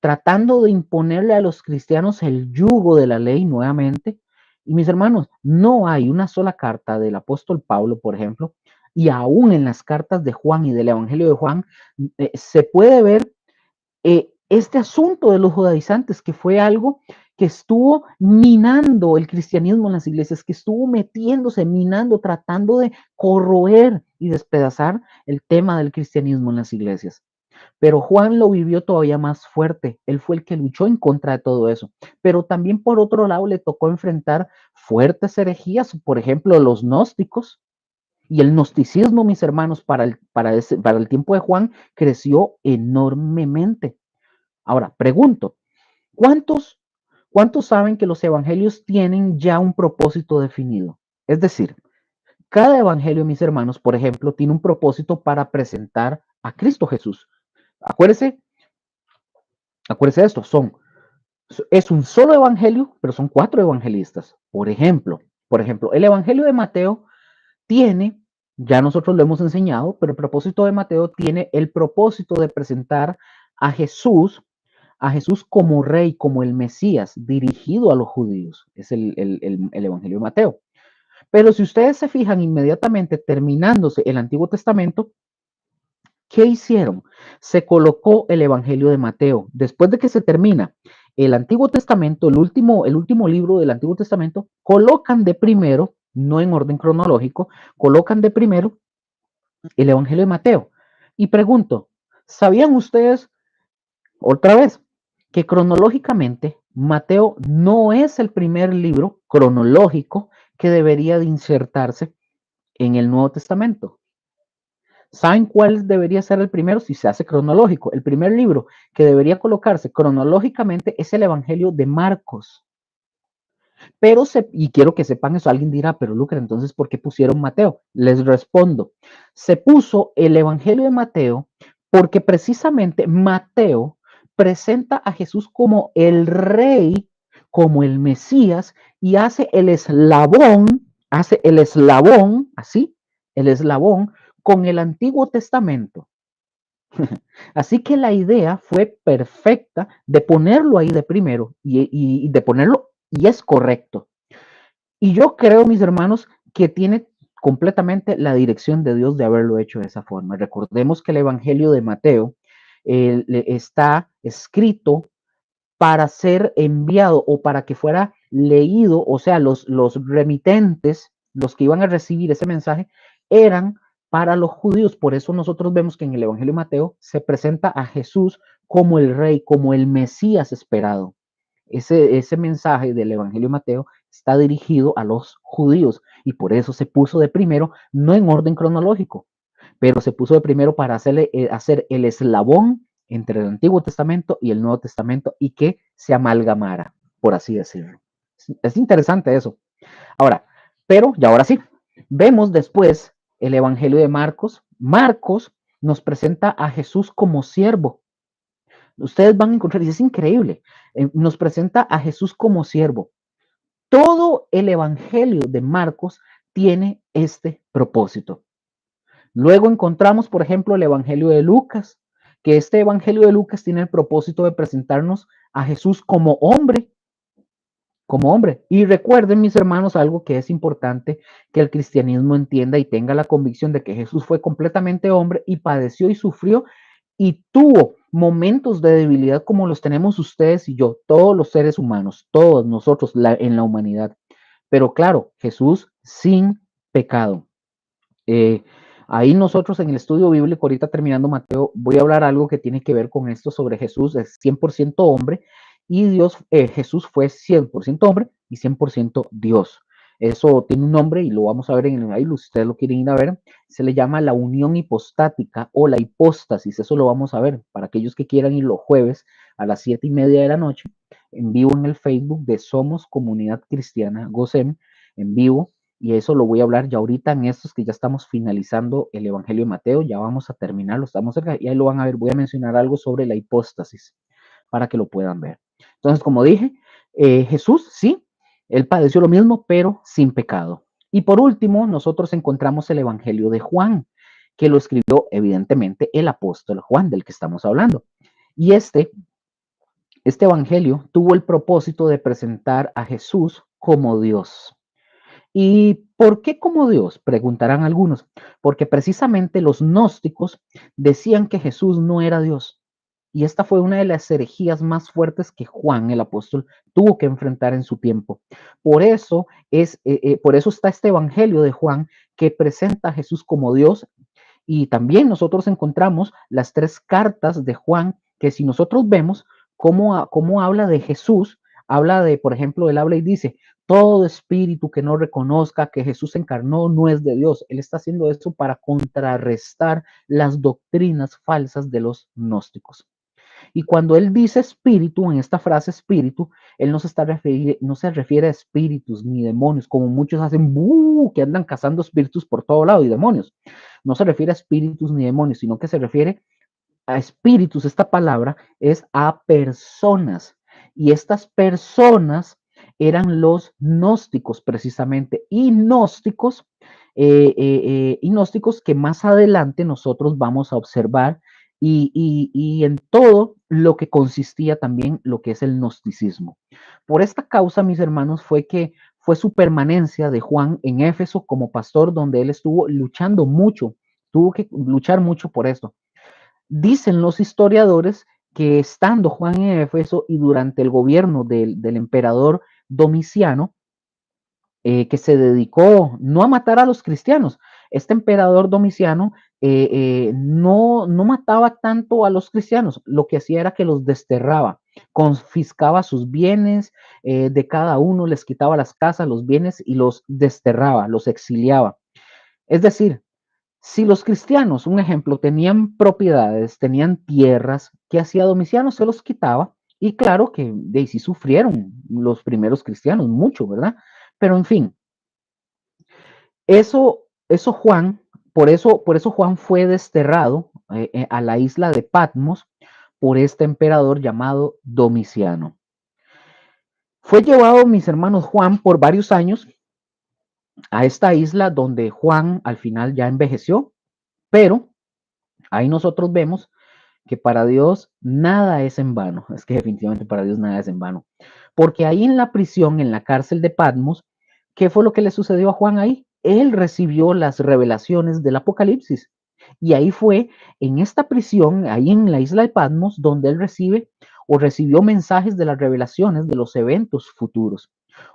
tratando de imponerle a los cristianos el yugo de la ley nuevamente. Y mis hermanos, no hay una sola carta del apóstol Pablo, por ejemplo, y aún en las cartas de Juan y del Evangelio de Juan, se puede ver este asunto de los judaizantes, que fue algo que estuvo minando el cristianismo en las iglesias, que estuvo metiéndose, minando, tratando de corroer y despedazar el tema del cristianismo en las iglesias. Pero Juan lo vivió todavía más fuerte. Él fue el que luchó en contra de todo eso. Pero también por otro lado le tocó enfrentar fuertes herejías, por ejemplo, los gnósticos. Y el gnosticismo, mis hermanos, para el tiempo de Juan creció enormemente. Ahora, pregunto, ¿cuántos, ¿cuántos saben que los evangelios tienen ya un propósito definido? Es decir, cada evangelio, mis hermanos, por ejemplo, tiene un propósito para presentar a Cristo Jesús. Acuérdese, acuérdese de esto, es un solo evangelio, pero son 4 evangelistas. Por ejemplo, el evangelio de Mateo tiene, ya nosotros lo hemos enseñado, pero el propósito de Mateo tiene el propósito de presentar a Jesús, a Jesús como rey, como el Mesías, dirigido a los judíos. Es el evangelio de Mateo. Pero si ustedes se fijan inmediatamente terminándose el Antiguo Testamento, ¿qué hicieron? Se colocó el Evangelio de Mateo. Después de que se termina el Antiguo Testamento, el último libro del Antiguo Testamento, colocan de primero, no en orden cronológico, colocan de primero el Evangelio de Mateo. Y pregunto, ¿sabían ustedes, otra vez, que cronológicamente Mateo no es el primer libro cronológico que debería de insertarse en el Nuevo Testamento? ¿Saben cuál debería ser el primero si se hace cronológico? El primer libro que debería colocarse cronológicamente es el Evangelio de Marcos. Y quiero que sepan eso, alguien dirá, pero Lucas, entonces, ¿por qué pusieron Mateo? Les respondo, se puso el Evangelio de Mateo porque precisamente Mateo presenta a Jesús como el rey, como el Mesías y hace el eslabón, así, el eslabón con el Antiguo Testamento. Así que la idea fue perfecta de ponerlo ahí de primero y de ponerlo, y es correcto. Y yo creo, mis hermanos, que tiene completamente la dirección de Dios de haberlo hecho de esa forma. Recordemos que el Evangelio de Mateo está escrito para ser enviado o para que fuera leído, o sea, los remitentes, los que iban a recibir ese mensaje, eran para los judíos. Por eso nosotros vemos que en el Evangelio de Mateo se presenta a Jesús como el rey, como el Mesías esperado. Ese mensaje del Evangelio de Mateo está dirigido a los judíos y por eso se puso de primero, no en orden cronológico, pero se puso de primero para hacer el eslabón entre el Antiguo Testamento y el Nuevo Testamento y que se amalgamara, por así decirlo. Es interesante eso. Ahora, pero, y ahora sí, vemos después el Evangelio de Marcos. Marcos nos presenta a Jesús como siervo. Ustedes van a encontrar, y es increíble, nos presenta a Jesús como siervo. Todo el Evangelio de Marcos tiene este propósito. Luego encontramos, por ejemplo, el Evangelio de Lucas, que este Evangelio de Lucas tiene el propósito de presentarnos a Jesús como hombre, como hombre. Y recuerden, mis hermanos, algo que es importante que el cristianismo entienda y tenga la convicción de que Jesús fue completamente hombre y padeció y sufrió y tuvo momentos de debilidad como los tenemos ustedes y yo, todos los seres humanos, todos nosotros en la humanidad. Pero claro, Jesús sin pecado. Eh, Ahí nosotros en el estudio bíblico, ahorita terminando Mateo, voy a hablar algo que tiene que ver con esto sobre Jesús, es 100% hombre y Dios, Jesús fue 100% hombre y 100% Dios. Eso tiene un nombre y lo vamos a ver en el ahí, si ustedes lo quieren ir a ver, se le llama la unión hipostática o la hipóstasis, eso lo vamos a ver para aquellos que quieran ir los jueves a las 7:30 de la noche, en vivo en el Facebook de Somos Comunidad Cristiana, GOSEM, en vivo, y eso lo voy a hablar ya ahorita en estos que ya estamos finalizando el Evangelio de Mateo, ya vamos a terminarlo, estamos cerca, y ahí lo van a ver, voy a mencionar algo sobre la hipóstasis para que lo puedan ver. Entonces, como dije, Jesús, sí, él padeció lo mismo, pero sin pecado. Y por último, nosotros encontramos el Evangelio de Juan, que lo escribió evidentemente el apóstol Juan, del que estamos hablando. Y este Evangelio tuvo el propósito de presentar a Jesús como Dios. ¿Y por qué como Dios? Preguntarán algunos. Porque precisamente los gnósticos decían que Jesús no era Dios. Y esta fue una de las herejías más fuertes que Juan, el apóstol, tuvo que enfrentar en su tiempo. Por eso está este evangelio de Juan que presenta a Jesús como Dios. Y también nosotros encontramos las 3 cartas de Juan, que si nosotros vemos cómo habla de Jesús, habla de, por ejemplo, él habla y dice, todo espíritu que no reconozca que Jesús encarnó no es de Dios. Él está haciendo esto para contrarrestar las doctrinas falsas de los gnósticos. Y cuando él dice espíritu, en esta frase espíritu, él no se refiere a espíritus ni demonios, como muchos hacen, que andan cazando espíritus por todo lado y demonios. No se refiere a espíritus ni demonios, sino que se refiere a espíritus. Esta palabra es a personas. Y estas personas eran los gnósticos precisamente, y gnósticos que más adelante nosotros vamos a observar y en todo lo que consistía también lo que es el gnosticismo. Por esta causa, mis hermanos, fue su permanencia de Juan en Éfeso como pastor, donde él estuvo luchando mucho, tuvo que luchar mucho por esto. Dicen los historiadores que estando Juan en Éfeso y durante el gobierno del emperador Domiciano, que se dedicó no a matar a los cristianos. Este emperador Domiciano no mataba tanto a los cristianos, lo que hacía era que los desterraba, confiscaba sus bienes de cada uno, les quitaba las casas, los bienes y los desterraba, los exiliaba. Es decir, si los cristianos, un ejemplo, tenían propiedades, tenían tierras, ¿qué hacía Domiciano? Se los quitaba. Y claro que de ahí sí sufrieron los primeros cristianos, mucho, ¿verdad? Pero en fin, eso Juan, por eso Juan fue desterrado a la isla de Patmos por este emperador llamado Domiciano. Fue llevado, mis hermanos, Juan por varios años a esta isla donde Juan al final ya envejeció, pero ahí nosotros vemos que para Dios nada es en vano. Es que definitivamente para Dios nada es en vano. Porque ahí en la prisión, en la cárcel de Patmos, ¿qué fue lo que le sucedió a Juan ahí? Él recibió las revelaciones del Apocalipsis. Y ahí fue, en esta prisión, ahí en la isla de Patmos, donde él recibe o recibió mensajes de las revelaciones de los eventos futuros.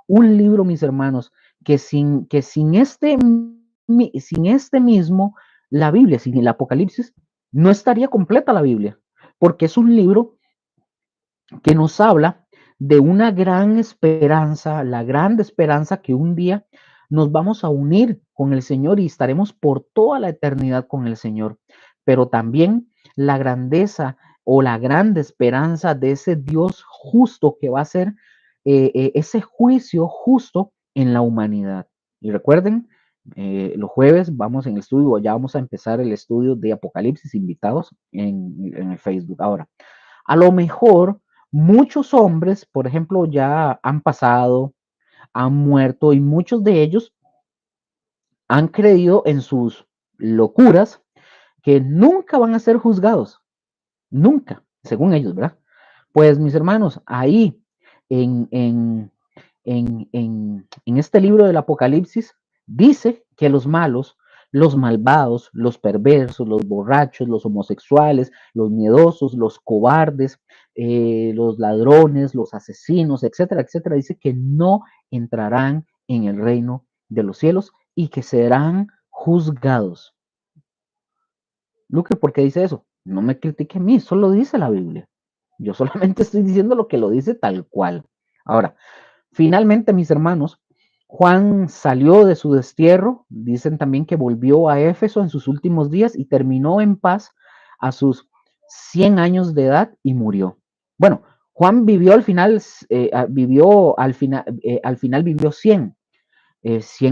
Un libro, mis hermanos, sin este mismo, la Biblia, sin el Apocalipsis, no estaría completa la Biblia, porque es un libro que nos habla de una gran esperanza, la gran esperanza que un día nos vamos a unir con el Señor y estaremos por toda la eternidad con el Señor, pero también la grandeza o la grande esperanza de ese Dios justo que va a hacer ese juicio justo en la humanidad. Y recuerden, los jueves vamos en el estudio, ya vamos a empezar el estudio de Apocalipsis, invitados en el Facebook. Ahora, a lo mejor muchos hombres, por ejemplo, ya han pasado, han muerto y muchos de ellos han creído en sus locuras que nunca van a ser juzgados, nunca, según ellos, ¿verdad? Pues mis hermanos, ahí en, en, en este libro del Apocalipsis dice que los malos, los malvados, los perversos, los borrachos, los homosexuales, los miedosos, los cobardes, los ladrones, los asesinos, etcétera, etcétera, dice que no entrarán en el reino de los cielos y que serán juzgados. Luque, ¿por qué dice eso? No me critique a mí, eso lo dice la Biblia. Yo solamente estoy diciendo lo que lo dice tal cual. Ahora, finalmente, mis hermanos, Juan salió de su destierro, dicen también que volvió a Éfeso en sus últimos días y terminó en paz a sus 100 años de edad y murió. Bueno, Juan vivió al final, al final vivió 100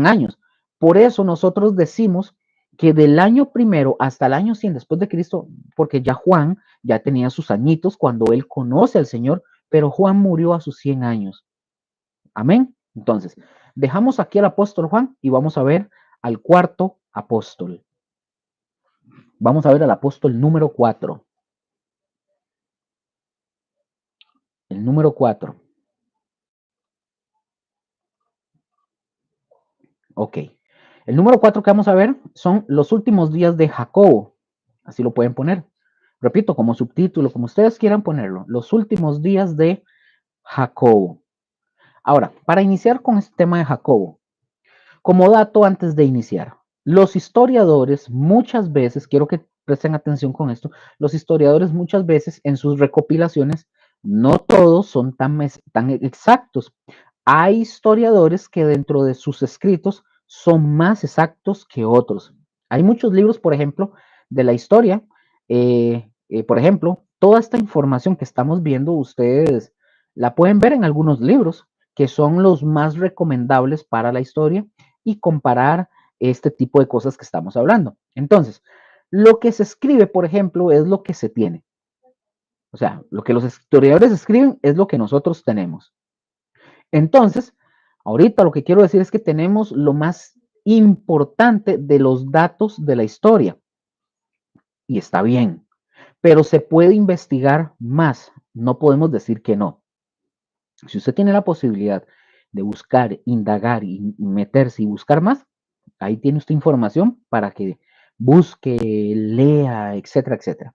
años. Por eso nosotros decimos que del año primero hasta el año 100 después de Cristo, porque ya Juan ya tenía sus añitos cuando él conoce al Señor, pero Juan murió a sus 100 años. Amén. Entonces, dejamos aquí al apóstol Juan y vamos a ver al cuarto apóstol. Vamos a ver al apóstol número 4. El número 4. Ok. El número 4 que vamos a ver son los últimos días de Jacobo. Así lo pueden poner. Repito, como subtítulo, como ustedes quieran ponerlo. Los últimos días de Jacobo. Ahora, para iniciar con este tema de Jacobo, como dato antes de iniciar, los historiadores muchas veces, quiero que presten atención con esto, los historiadores muchas veces en sus recopilaciones, no todos son tan exactos. Hay historiadores que dentro de sus escritos son más exactos que otros. Hay muchos libros, por ejemplo, de la historia. Por ejemplo, toda esta información que estamos viendo, ustedes la pueden ver en algunos libros que son los más recomendables para la historia y comparar este tipo de cosas que estamos hablando. Entonces, lo que se escribe, por ejemplo, es lo que se tiene. O sea, lo que los historiadores escriben es lo que nosotros tenemos. Entonces, ahorita lo que quiero decir es que tenemos lo más importante de los datos de la historia. Y está bien, pero se puede investigar más. No podemos decir que no. Si usted tiene la posibilidad de buscar, indagar y meterse y buscar más, ahí tiene usted información para que busque, lea, etcétera, etcétera.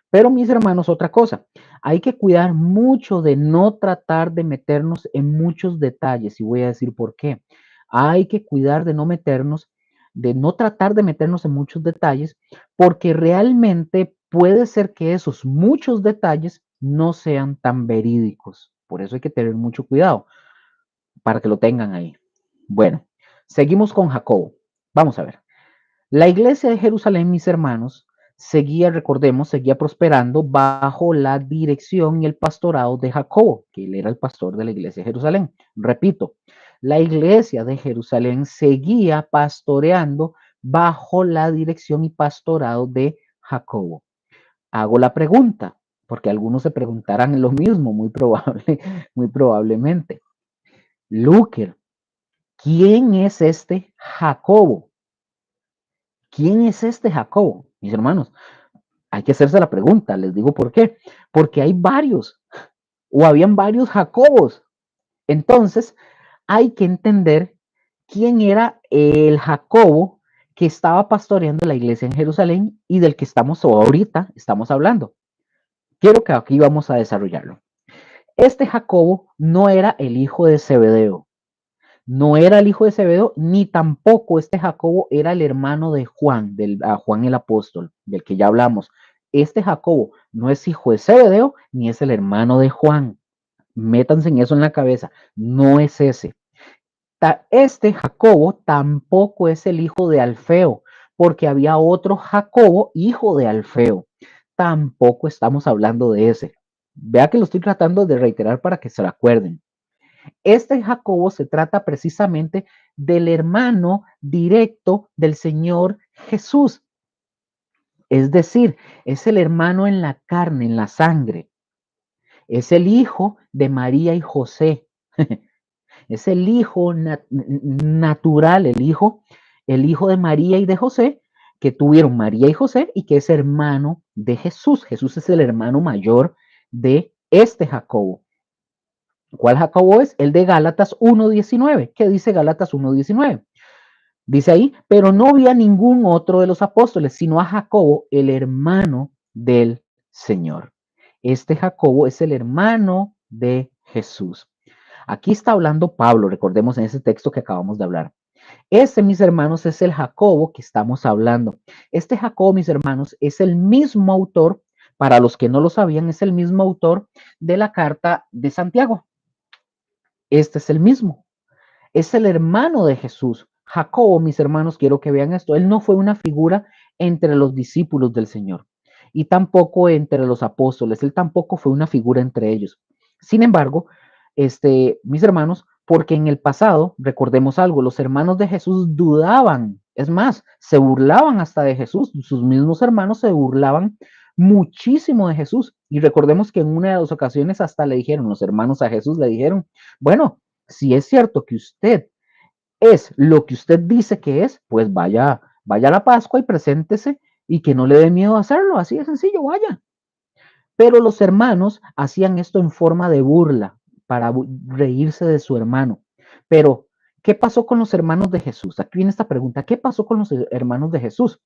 Pero mis hermanos, otra cosa, hay que cuidar mucho de no tratar de meternos en muchos detalles y voy a decir por qué. Hay que cuidar de no meternos, de no tratar de meternos en muchos detalles, porque realmente puede ser que esos muchos detalles no sean tan verídicos. Por eso hay que tener mucho cuidado para que lo tengan ahí. Bueno, seguimos con Jacobo. Vamos a ver. La iglesia de Jerusalén, mis hermanos, seguía, recordemos, seguía prosperando bajo la dirección y el pastorado de Jacobo, que él era el pastor de la iglesia de Jerusalén. Repito, la iglesia de Jerusalén seguía pastoreando bajo la dirección y pastorado de Jacobo. Hago la pregunta, porque algunos se preguntarán lo mismo, muy probablemente. Luker, ¿quién es este Jacobo? ¿Quién es este Jacobo? Mis hermanos, hay que hacerse la pregunta, les digo por qué. Porque hay varios, o habían varios Jacobos. Entonces, hay que entender quién era el Jacobo que estaba pastoreando la iglesia en Jerusalén y del que estamos ahorita estamos hablando. Quiero que aquí vamos a desarrollarlo. Este Jacobo no era el hijo de Zebedeo, no era el hijo de Zebedeo, ni tampoco este Jacobo era el hermano de Juan, Juan el apóstol, del que ya hablamos. Este Jacobo no es hijo de Zebedeo, ni es el hermano de Juan. Métanse en eso en la cabeza, no es ese. Este Jacobo tampoco es el hijo de Alfeo, porque había otro Jacobo, hijo de Alfeo. Tampoco estamos hablando de ese. Vea que lo estoy tratando de reiterar para que se lo acuerden. Este Jacobo se trata precisamente del hermano directo del Señor Jesús. Es decir, es el hermano en la carne, en la sangre. Es el hijo de María y José. Es el hijo natural, el hijo de María y de José, que tuvieron María y José y que es hermano de Jesús. Jesús es el hermano mayor de este Jacobo. ¿Cuál Jacobo es? El de Gálatas 1.19. ¿Qué dice Gálatas 1.19? Dice ahí, pero no vi a ningún otro de los apóstoles, sino a Jacobo, el hermano del Señor. Este Jacobo es el hermano de Jesús. Aquí está hablando Pablo, recordemos en ese texto que acabamos de hablar. Ese, mis hermanos, es el Jacobo que estamos hablando. Este Jacobo, mis hermanos, es el mismo autor, para los que no lo sabían, es el mismo autor de la carta de Santiago. Este es el mismo. Es el hermano de Jesús. Jacobo, mis hermanos, quiero que vean esto. Él no fue una figura entre los discípulos del Señor y tampoco entre los apóstoles. Él tampoco fue una figura entre ellos. Sin embargo, mis hermanos, porque en el pasado, recordemos algo, los hermanos de Jesús dudaban, es más, se burlaban hasta de Jesús, sus mismos hermanos se burlaban muchísimo de Jesús. Y recordemos que en una de las ocasiones hasta le dijeron, los hermanos a Jesús le dijeron, bueno, si es cierto que usted es lo que usted dice que es, pues vaya a la Pascua y preséntese y que no le dé miedo hacerlo, así de sencillo, vaya. Pero los hermanos hacían esto en forma de burla para reírse de su hermano. Pero, ¿qué pasó con los hermanos de Jesús? Aquí viene esta pregunta, ¿qué pasó con los hermanos de Jesús?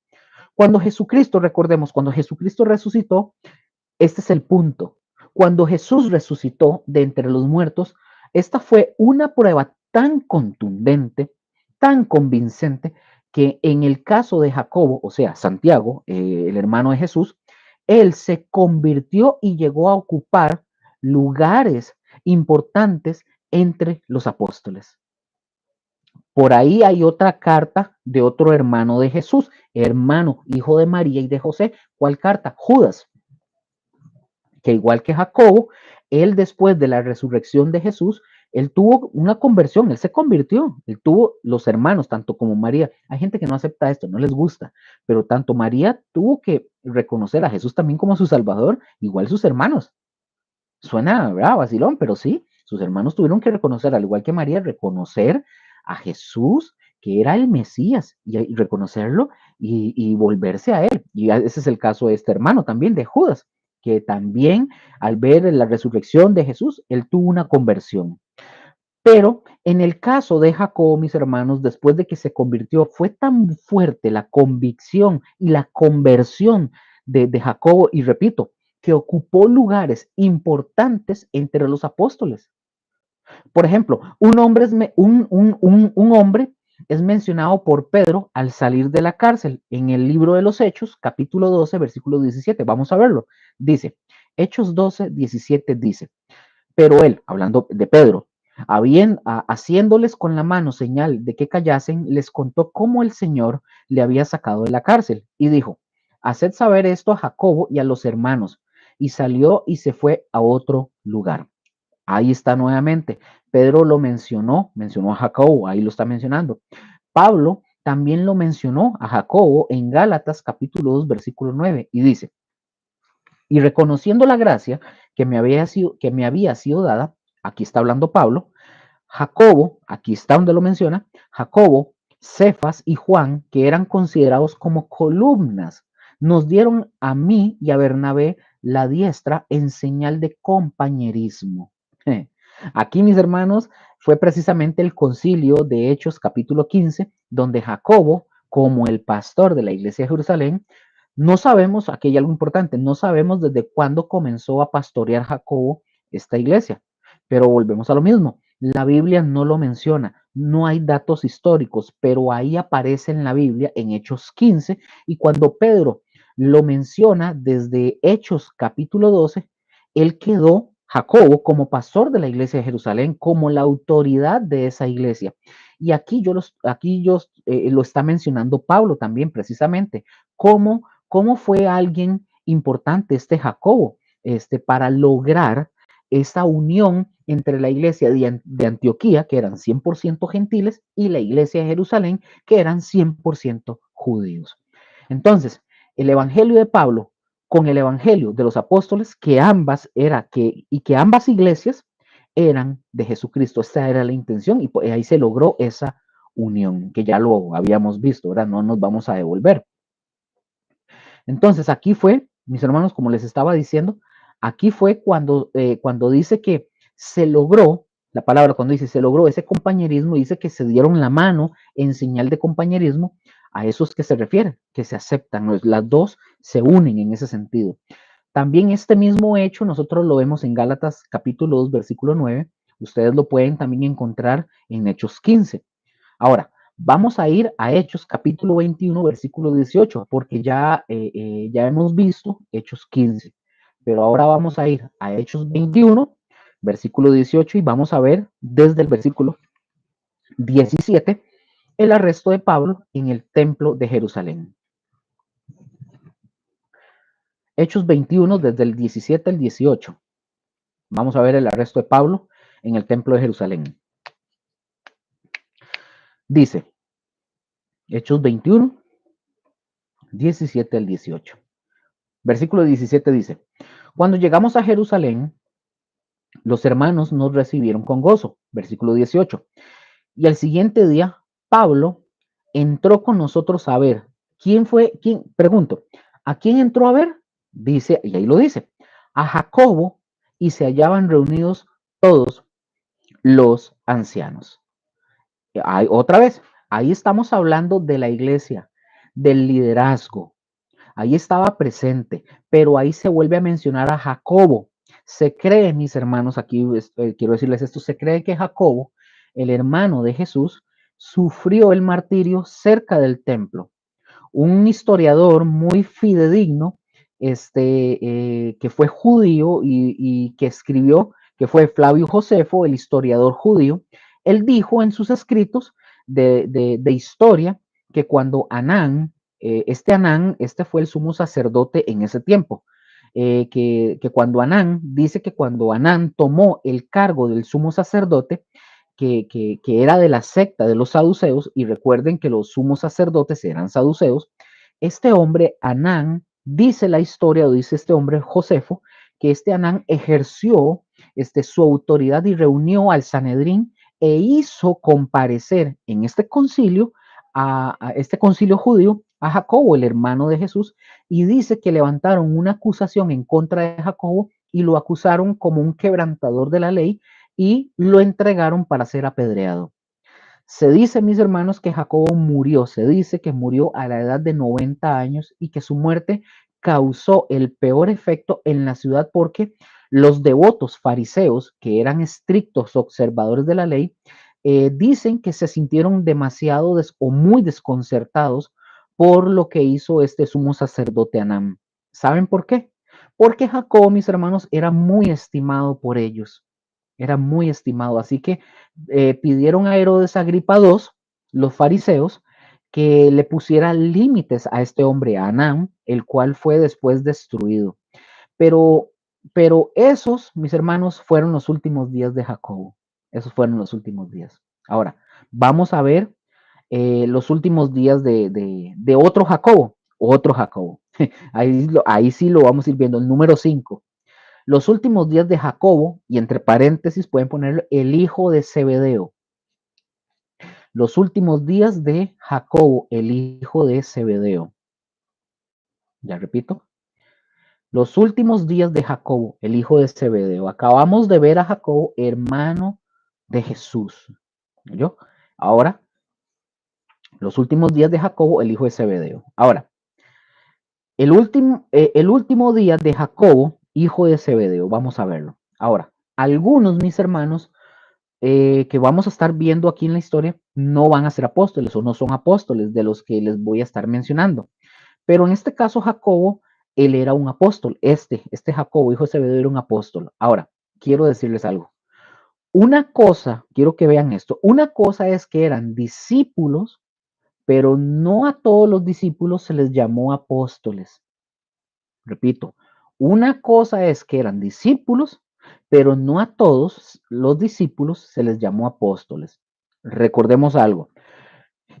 Cuando Jesucristo, recordemos, cuando Jesucristo resucitó, este es el punto. Cuando Jesús resucitó de entre los muertos, esta fue una prueba tan contundente, tan convincente, que en el caso de Jacobo, o sea, Santiago, el hermano de Jesús, él se convirtió y llegó a ocupar lugares importantes entre los apóstoles. Por ahí hay otra carta de otro hermano de Jesús, hermano, hijo de María y de José. ¿Cuál carta? Judas, que igual que Jacobo, él después de la resurrección de Jesús, él tuvo una conversión, él se convirtió, él tuvo los hermanos, tanto como María. Hay gente que no acepta esto, no les gusta, pero tanto María tuvo que reconocer a Jesús también como su Salvador, igual sus hermanos. Suena, ¿verdad? Vacilón, pero sí, sus hermanos tuvieron que reconocer, al igual que María, reconocer a Jesús que era el Mesías y reconocerlo y volverse a él. Y ese es el caso de este hermano también, de Judas, que también al ver la resurrección de Jesús, él tuvo una conversión. Pero en el caso de Jacob, mis hermanos, después de que se convirtió, fue tan fuerte la convicción y la conversión de Jacobo, y repito, que ocupó lugares importantes entre los apóstoles. Por ejemplo, un hombre es mencionado por Pedro al salir de la cárcel en el libro de los Hechos, capítulo 12, versículo 17. Vamos a verlo. Dice, Hechos 12, 17 dice, pero él, hablando de Pedro, haciéndoles con la mano señal de que callasen, les contó cómo el Señor le había sacado de la cárcel y dijo, haced saber esto a Jacobo y a los hermanos. Y salió y se fue a otro lugar. Ahí está nuevamente. Pedro lo mencionó a Jacobo, ahí lo está mencionando. Pablo también lo mencionó a Jacobo en Gálatas capítulo 2, versículo 9, y dice, y reconociendo la gracia que me había sido dada, aquí está hablando Pablo, Jacobo, aquí está donde lo menciona, Jacobo, Cefas y Juan, que eran considerados como columnas, nos dieron a mí y a Bernabé la diestra en señal de compañerismo. Aquí, mis hermanos, fue precisamente el concilio de Hechos capítulo 15, donde Jacobo, como el pastor de la iglesia de Jerusalén, no sabemos, aquí hay algo importante, no sabemos desde cuándo comenzó a pastorear Jacobo esta iglesia, pero volvemos a lo mismo. La Biblia no lo menciona, no hay datos históricos, pero ahí aparece en la Biblia en Hechos 15 y cuando Pedro lo menciona desde Hechos capítulo 12, él quedó, Jacobo, como pastor de la iglesia de Jerusalén, como la autoridad de esa iglesia. Y lo está mencionando Pablo también precisamente, cómo fue alguien importante este Jacobo para lograr esa unión entre la iglesia de Antioquía, que eran 100% gentiles, y la iglesia de Jerusalén, que eran 100% judíos. Entonces, el evangelio de Pablo con el evangelio de los apóstoles, que ambas iglesias eran de Jesucristo. Esta era la intención y ahí se logró esa unión, que ya lo habíamos visto, ahora no nos vamos a devolver. Entonces, aquí fue, mis hermanos, como les estaba diciendo, aquí fue cuando dice que se logró, la palabra cuando dice se logró ese compañerismo, dice que se dieron la mano en señal de compañerismo, a esos que se refiere, que se aceptan, las dos se unen en ese sentido. También este mismo hecho nosotros lo vemos en Gálatas capítulo 2, versículo 9, ustedes lo pueden también encontrar en Hechos 15. Ahora, vamos a ir a Hechos capítulo 21, versículo 18, porque ya hemos visto Hechos 15, pero ahora vamos a ir a Hechos 21, versículo 18, y vamos a ver desde el versículo 17 el arresto de Pablo en el templo de Jerusalén. Hechos 21, desde el 17 al 18. Vamos a ver el arresto de Pablo en el templo de Jerusalén. Dice, Hechos 21, 17 al 18. Versículo 17 dice, cuando llegamos a Jerusalén, los hermanos nos recibieron con gozo. Versículo 18. Y al siguiente día, Pablo entró con nosotros a ver. ¿Quién fue? ¿Quién? Pregunto, ¿a quién entró a ver? Dice, y ahí lo dice, a Jacobo, y se hallaban reunidos todos los ancianos. Otra vez, ahí estamos hablando de la iglesia, del liderazgo. Ahí estaba presente, pero ahí se vuelve a mencionar a Jacobo. Se cree, mis hermanos, aquí quiero decirles esto, se cree que Jacobo, el hermano de Jesús, sufrió el martirio cerca del templo. Un historiador muy fidedigno, que fue judío y que escribió, que fue Flavio Josefo, el historiador judío, él dijo en sus escritos de historia que cuando Anán, este fue el sumo sacerdote en ese tiempo, que cuando Anán, dice que cuando Anán tomó el cargo del sumo sacerdote, que era de la secta de los saduceos, y recuerden que los sumos sacerdotes eran saduceos, este hombre, Anán, dice la historia, o dice este hombre, Josefo, que este Anán ejerció su autoridad y reunió al Sanedrín e hizo comparecer en este concilio, a este concilio judío, a Jacobo, el hermano de Jesús, y dice que levantaron una acusación en contra de Jacobo y lo acusaron como un quebrantador de la ley y lo entregaron para ser apedreado. Se dice, mis hermanos, que Jacobo murió, se dice que murió a la edad de 90 años y que su muerte causó el peor efecto en la ciudad porque los devotos fariseos, que eran estrictos observadores de la ley, dicen que se sintieron demasiado o muy desconcertados por lo que hizo este sumo sacerdote Anán. ¿Saben por qué? Porque Jacobo, mis hermanos, era muy estimado por ellos. Era muy estimado. Así que pidieron a Herodes Agripa II, los fariseos, que le pusiera límites a este hombre, a Anán, el cual fue después destruido. Pero, pero esos, mis hermanos, fueron los últimos días de Jacobo. Esos fueron los últimos días. Ahora, vamos a ver los últimos días de otro Jacobo. Otro Jacobo. Ahí sí lo vamos a ir viendo. El número 5. Los últimos días de Jacobo, y entre paréntesis pueden ponerlo el hijo de Zebedeo. Los últimos días de Jacobo, el hijo de Zebedeo. Ya repito. Los últimos días de Jacobo, el hijo de Zebedeo. Acabamos de ver a Jacobo, hermano de Jesús. ¿Yo? Ahora, los últimos días de Jacobo, el hijo de Zebedeo. Ahora, el último día de Jacobo, hijo de Zebedeo. Vamos a verlo. Ahora, algunos, mis hermanos, que vamos a estar viendo aquí en la historia, no van a ser apóstoles o no son apóstoles de los que les voy a estar mencionando. Pero en este caso, Jacobo, él era un apóstol. Este Jacobo, hijo de Zebedeo, era un apóstol. Ahora, quiero decirles algo. Una cosa, quiero que vean esto, una cosa es que eran discípulos, pero no a todos los discípulos se les llamó apóstoles. Repito, una cosa es que eran discípulos, pero no a todos los discípulos se les llamó apóstoles. Recordemos algo,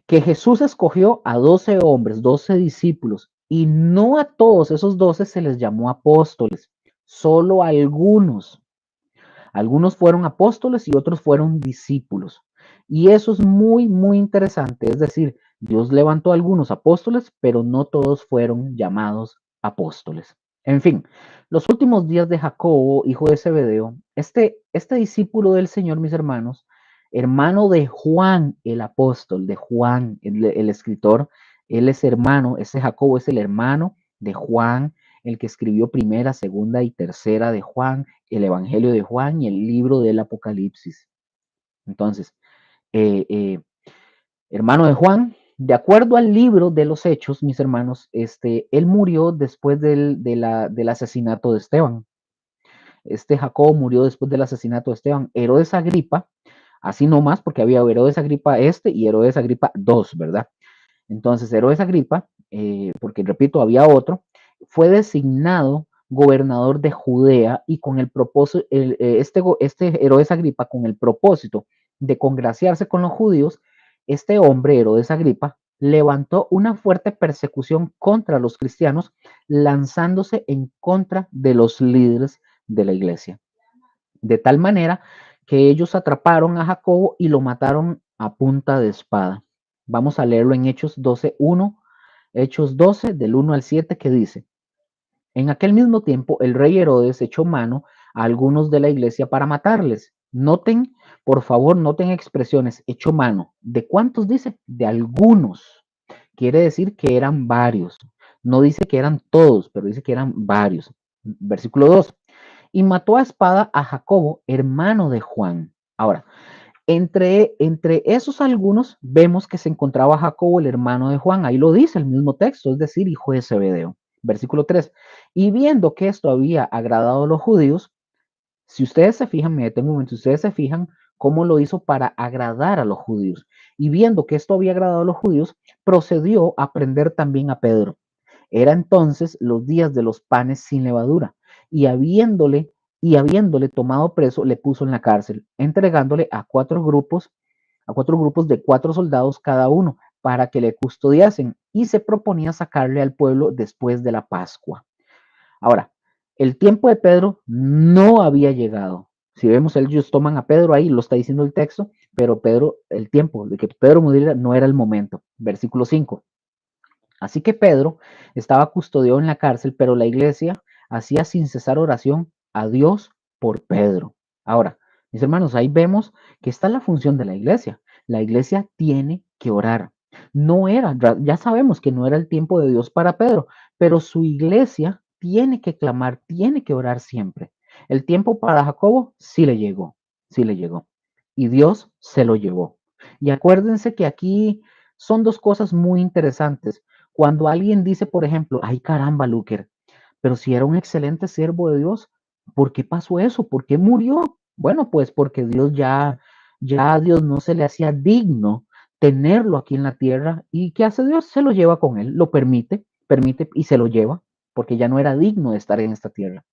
que Jesús escogió a 12 hombres, 12 discípulos, y no a todos esos 12 se les llamó apóstoles, solo a algunos. Algunos fueron apóstoles y otros fueron discípulos. Y eso es muy, muy interesante. Es decir, Dios levantó a algunos apóstoles, pero no todos fueron llamados apóstoles. En fin, los últimos días de Jacobo, hijo de Zebedeo, este discípulo del Señor, mis hermanos, hermano de Juan el apóstol, de Juan el escritor, él es hermano, este Jacobo es el hermano de Juan, el que escribió primera, segunda y tercera de Juan, el Evangelio de Juan y el libro del Apocalipsis. Entonces, eh, eh, hermano de Juan, de acuerdo al libro de los Hechos, mis hermanos, él murió después del asesinato de Esteban. Este Jacobo murió después del asesinato de Esteban. Herodes Agripa, así nomás, porque había Herodes Agripa y Herodes Agripa II, ¿verdad? Entonces, Herodes Agripa, porque repito, había otro, fue designado gobernador de Judea y con el propósito, este Herodes Agripa, con el propósito de congraciarse con los judíos, este hombre, Herodes Agripa, levantó una fuerte persecución contra los cristianos, lanzándose en contra de los líderes de la iglesia. De tal manera que ellos atraparon a Jacobo y lo mataron a punta de espada. Vamos a leerlo en Hechos 12:1, Hechos 12 del 1 al 7 que dice, en aquel mismo tiempo el rey Herodes echó mano a algunos de la iglesia para matarles. Noten, por favor, noten expresiones, echó mano. ¿De cuántos dice? De algunos. Quiere decir que eran varios. No dice que eran todos, pero dice que eran varios. Versículo 2. Y mató a espada a Jacobo, hermano de Juan. Ahora, entre esos algunos vemos que se encontraba Jacobo, el hermano de Juan. Ahí lo dice el mismo texto, es decir, hijo de Zebedeo. Versículo 3. Y viendo que esto había agradado a los judíos, si ustedes se fijan, me detengo un momento, si ustedes se fijan cómo lo hizo para agradar a los judíos. Y viendo que esto había agradado a los judíos, procedió a prender también a Pedro. Era entonces los días de los panes sin levadura, y habiéndole tomado preso, le puso en la cárcel, entregándole a cuatro grupos de 4 soldados cada uno, para que le custodiasen, y se proponía sacarle al pueblo después de la Pascua. Ahora, el tiempo de Pedro no había llegado. Si vemos, ellos toman a Pedro ahí, lo está diciendo el texto, pero Pedro, el tiempo de que Pedro muriera no era el momento. Versículo 5. Así que Pedro estaba custodiado en la cárcel, pero la iglesia hacía sin cesar oración a Dios por Pedro. Ahora, mis hermanos, ahí vemos que está la función de la iglesia. La iglesia tiene que orar. No era, ya sabemos que no era el tiempo de Dios para Pedro, pero su iglesia tiene que clamar, tiene que orar siempre. El tiempo para Jacobo sí le llegó, sí le llegó. Y Dios se lo llevó. Y acuérdense que aquí son dos cosas muy interesantes. Cuando alguien dice, por ejemplo, ay caramba, Luker, pero si era un excelente siervo de Dios, ¿por qué pasó eso? ¿Por qué murió? Bueno, pues porque ya a Dios no se le hacía digno tenerlo aquí en la tierra. ¿Y qué hace Dios? Se lo lleva con él, lo permite y se lo lleva, porque ya no era digno de estar en esta tierra.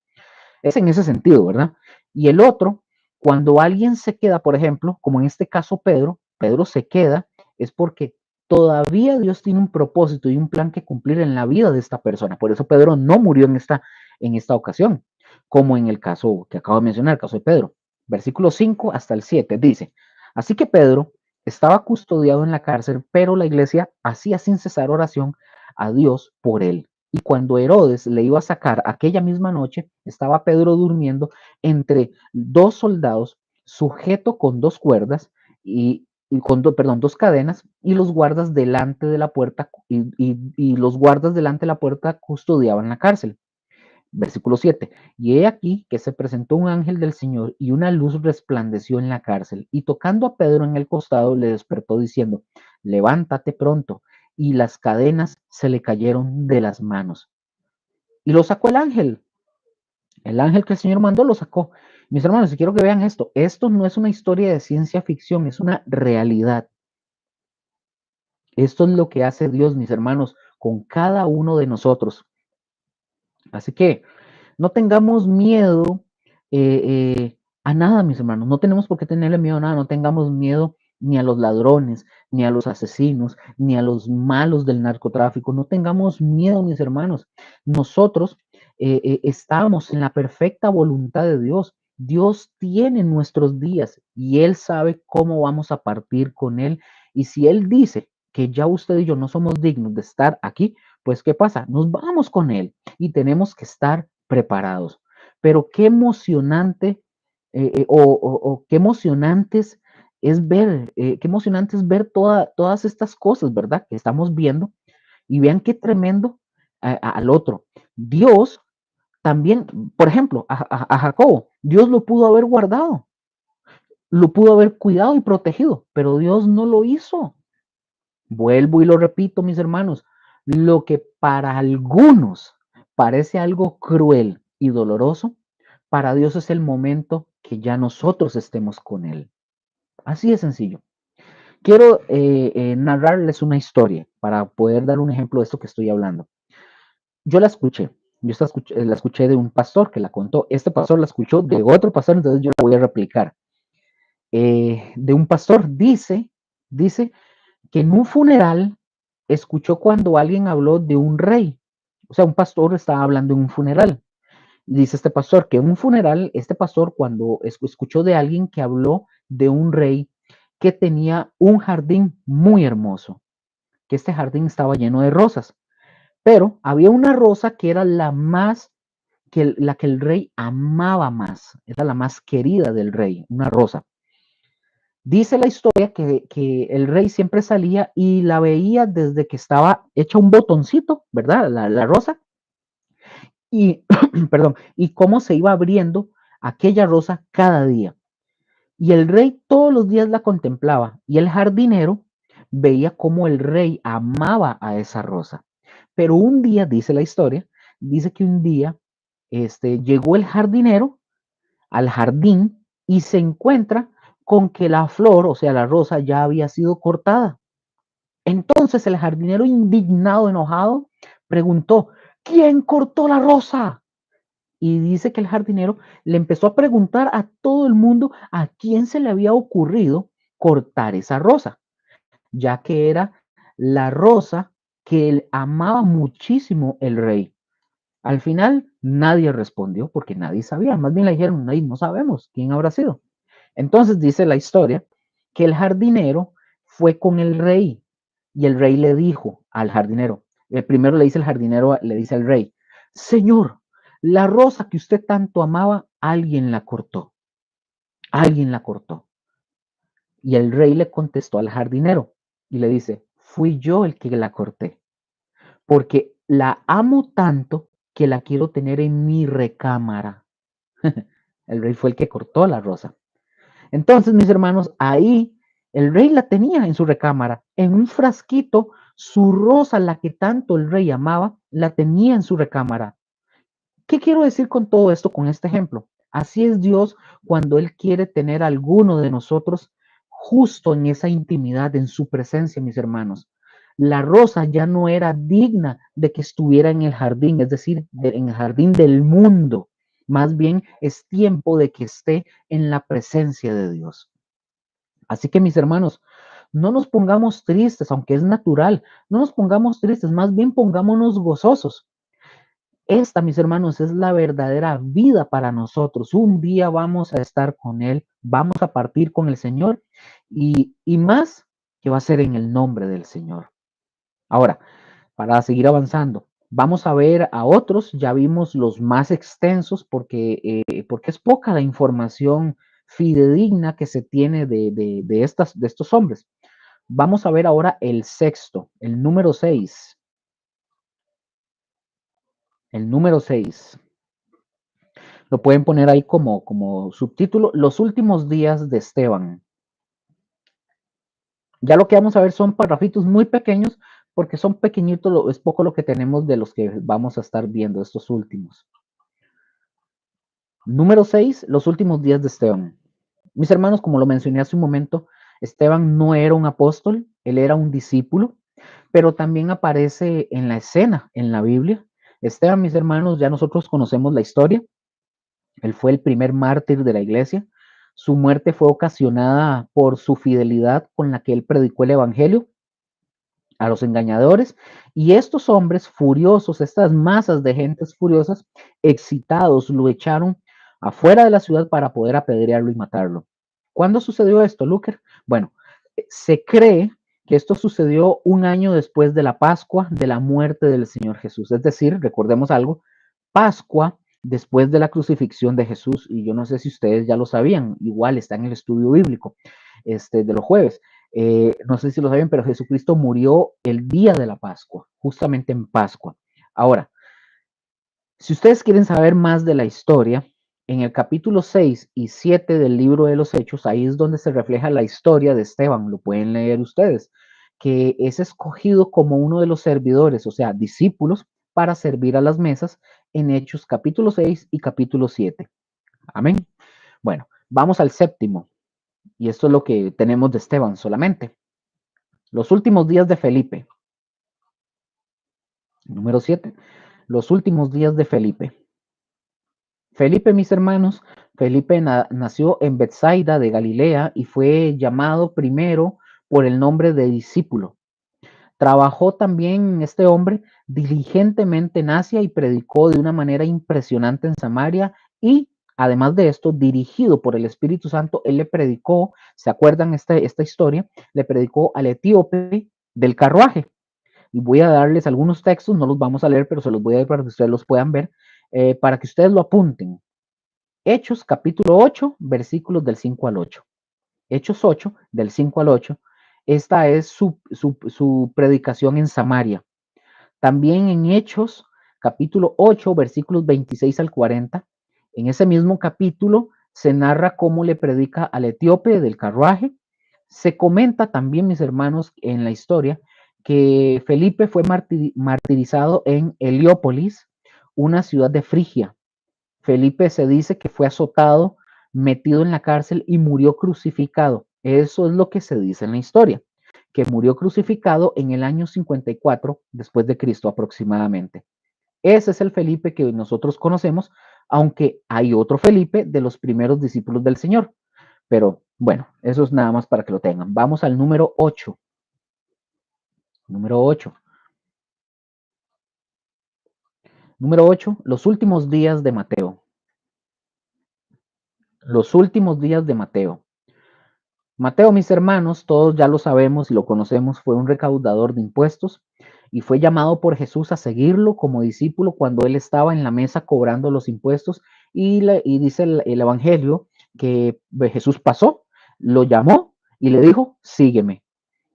Es en ese sentido, ¿verdad? Y el otro, cuando alguien se queda, por ejemplo, como en este caso Pedro se queda, es porque todavía Dios tiene un propósito y un plan que cumplir en la vida de esta persona. Por eso Pedro no murió en esta ocasión. como en el caso que acabo de mencionar, el caso de Pedro. Versículo 5 hasta el 7 dice, así que Pedro estaba custodiado en la cárcel, pero la iglesia hacía sin cesar oración a Dios por él. Y cuando Herodes le iba a sacar aquella misma noche, estaba Pedro durmiendo entre dos soldados, sujeto con dos cuerdas y con perdón, dos cadenas, y los guardas delante de la puerta y los guardas delante de la puerta custodiaban la cárcel. Versículo 7. Y he aquí que se presentó un ángel del Señor y una luz resplandeció en la cárcel. Y tocando a Pedro en el costado, le despertó diciendo, levántate pronto. Y las cadenas se le cayeron de las manos. Y lo sacó el ángel. El ángel que el Señor mandó lo sacó. Mis hermanos, si quiero que vean esto, esto no es una historia de ciencia ficción, es una realidad. Esto es lo que hace Dios, mis hermanos, con cada uno de nosotros. Así que no tengamos miedo a nada, mis hermanos. No tenemos por qué tenerle miedo a nada. No tengamos miedo ni a los ladrones, ni a los asesinos, ni a los malos del narcotráfico. No tengamos miedo, mis hermanos. Nosotros estamos en la perfecta voluntad de Dios. Dios tiene nuestros días y Él sabe cómo vamos a partir con Él. Y si Él dice que ya usted y yo no somos dignos de estar aquí, pues ¿qué pasa? Nos vamos con Él y tenemos que estar preparados. Pero qué emocionante o qué emocionantes es ver, qué emocionante es ver todas estas cosas, ¿verdad? Que estamos viendo y vean qué tremendo al otro. Dios también, por ejemplo, a Jacobo, Dios lo pudo haber guardado, lo pudo haber cuidado y protegido, pero Dios no lo hizo. Vuelvo y lo repito, mis hermanos, lo que para algunos parece algo cruel y doloroso, para Dios es el momento que ya nosotros estemos con Él. Así de sencillo. Quiero narrarles una historia para poder dar un ejemplo de esto que estoy hablando. Yo la escuché, la escuché de un pastor que la contó. Este pastor la escuchó de otro pastor, entonces yo la voy a replicar. De un pastor dice que en un funeral escuchó cuando alguien habló de un rey. O sea, un pastor estaba hablando en un funeral. Y dice este pastor que en un funeral, este pastor cuando escuchó de alguien que habló de un rey que tenía un jardín muy hermoso, que este jardín estaba lleno de rosas, pero había una rosa que era la que el rey amaba más, era la más querida del rey, una rosa. Dice la historia que el rey siempre salía y la veía desde que estaba hecha un botoncito, ¿verdad? La rosa. Y, perdón, y cómo se iba abriendo aquella rosa cada día. Y el rey todos los días la contemplaba y el jardinero veía cómo el rey amaba a esa rosa. Pero un día, dice la historia, dice que un día llegó el jardinero al jardín y se encuentra con que la flor, o sea, la rosa, ya había sido cortada. Entonces el jardinero, indignado, enojado, preguntó, ¿quién cortó la rosa? Y dice que el jardinero le empezó a preguntar a todo el mundo a quién se le había ocurrido cortar esa rosa, ya que era la rosa que él amaba muchísimo el rey. Al final nadie respondió porque nadie sabía, más bien le dijeron, no sabemos quién habrá sido. Entonces dice la historia que el jardinero fue con el rey y el rey le dijo al jardinero, primero le dice el jardinero, le dice al rey, Señor, la rosa que usted tanto amaba, alguien la cortó, alguien la cortó. Y el rey le contestó al jardinero y le dice, fui yo el que la corté, porque la amo tanto que la quiero tener en mi recámara. El rey fue el que cortó la rosa. Entonces, mis hermanos, ahí el rey la tenía en su recámara, en un frasquito, su rosa, la que tanto el rey amaba, la tenía en su recámara. ¿Qué quiero decir con todo esto, con este ejemplo? Así es Dios cuando Él quiere tener a alguno de nosotros justo en esa intimidad, en su presencia, mis hermanos. La rosa ya no era digna de que estuviera en el jardín, es decir, en el jardín del mundo. Más bien es tiempo de que esté en la presencia de Dios. Así que mis hermanos, no nos pongamos tristes, aunque es natural, no nos pongamos tristes, más bien pongámonos gozosos. Esta, mis hermanos, es la verdadera vida para nosotros. Un día vamos a estar con Él, vamos a partir con el Señor y más que va a ser en el nombre del Señor. Ahora, para seguir avanzando, vamos a ver a otros, ya vimos los más extensos porque es poca la información fidedigna que se tiene de estos hombres. Vamos a ver ahora el sexto, el número 6. El número 6. Lo pueden poner ahí como subtítulo, Los últimos días de Esteban. Ya lo que vamos a ver son parrafitos muy pequeños, porque son pequeñitos, es poco lo que tenemos de los que vamos a estar viendo, estos últimos. Número 6, los últimos días de Esteban. Mis hermanos, como lo mencioné hace un momento, Esteban no era un apóstol, él era un discípulo, pero también aparece en la escena, en la Biblia. Esteban, mis hermanos, ya nosotros conocemos la historia. Él fue el primer mártir de la iglesia. Su muerte fue ocasionada por su fidelidad con la que él predicó el evangelio a los engañadores. Y estos hombres furiosos, estas masas de gentes furiosas, excitados, lo echaron afuera de la ciudad para poder apedrearlo y matarlo. ¿Cuándo sucedió esto, Luker? Bueno, se cree que esto sucedió un año después de la Pascua de la muerte del Señor Jesús. Es decir, recordemos algo, Pascua después de la crucifixión de Jesús, y yo no sé si ustedes ya lo sabían, igual está en el estudio bíblico de los jueves. No sé si lo saben, pero Jesucristo murió el día de la Pascua, justamente en Pascua. Ahora, si ustedes quieren saber más de la historia, en el capítulo 6 y 7 del libro de los Hechos, ahí es donde se refleja la historia de Esteban, lo pueden leer ustedes, que es escogido como uno de los servidores, o sea, discípulos, para servir a las mesas en Hechos capítulo 6 y capítulo 7. Amén. Bueno, vamos al séptimo, y esto es lo que tenemos de Esteban solamente. Los últimos días de Felipe. Número 7. Los últimos días de Felipe. Felipe, mis hermanos, Felipe nació en Bethsaida de Galilea y fue llamado primero por el nombre de discípulo. Trabajó también este hombre diligentemente en Asia y predicó de una manera impresionante en Samaria y además de esto, dirigido por el Espíritu Santo, él le predicó, ¿se acuerdan esta historia? Le predicó al etíope del carruaje. Y voy a darles algunos textos, no los vamos a leer, pero se los voy a dar para que ustedes los puedan ver, para que ustedes lo apunten. Hechos capítulo 8, versículos del 5 al 8. Hechos 8, del 5 al 8. Esta es su predicación en Samaria. También en Hechos capítulo 8, versículos 26 al 40. En ese mismo capítulo se narra cómo le predica al etíope del carruaje. Se comenta también, mis hermanos, en la historia, que Felipe fue martirizado en Heliópolis, una ciudad de Frigia. Felipe se dice que fue azotado, metido en la cárcel y murió crucificado. Eso es lo que se dice en la historia, que murió crucificado en el año 54 después de Cristo aproximadamente. Ese es el Felipe que nosotros conocemos, aunque hay otro Felipe de los primeros discípulos del Señor. Pero bueno, eso es nada más para que lo tengan. Vamos al número 8. Número 8. Número 8, los últimos días de Mateo. Los últimos días de Mateo. Mateo, mis hermanos, todos ya lo sabemos y lo conocemos, fue un recaudador de impuestos y fue llamado por Jesús a seguirlo como discípulo cuando él estaba en la mesa cobrando los impuestos y dice el Evangelio que Jesús pasó, lo llamó y le dijo, sígueme.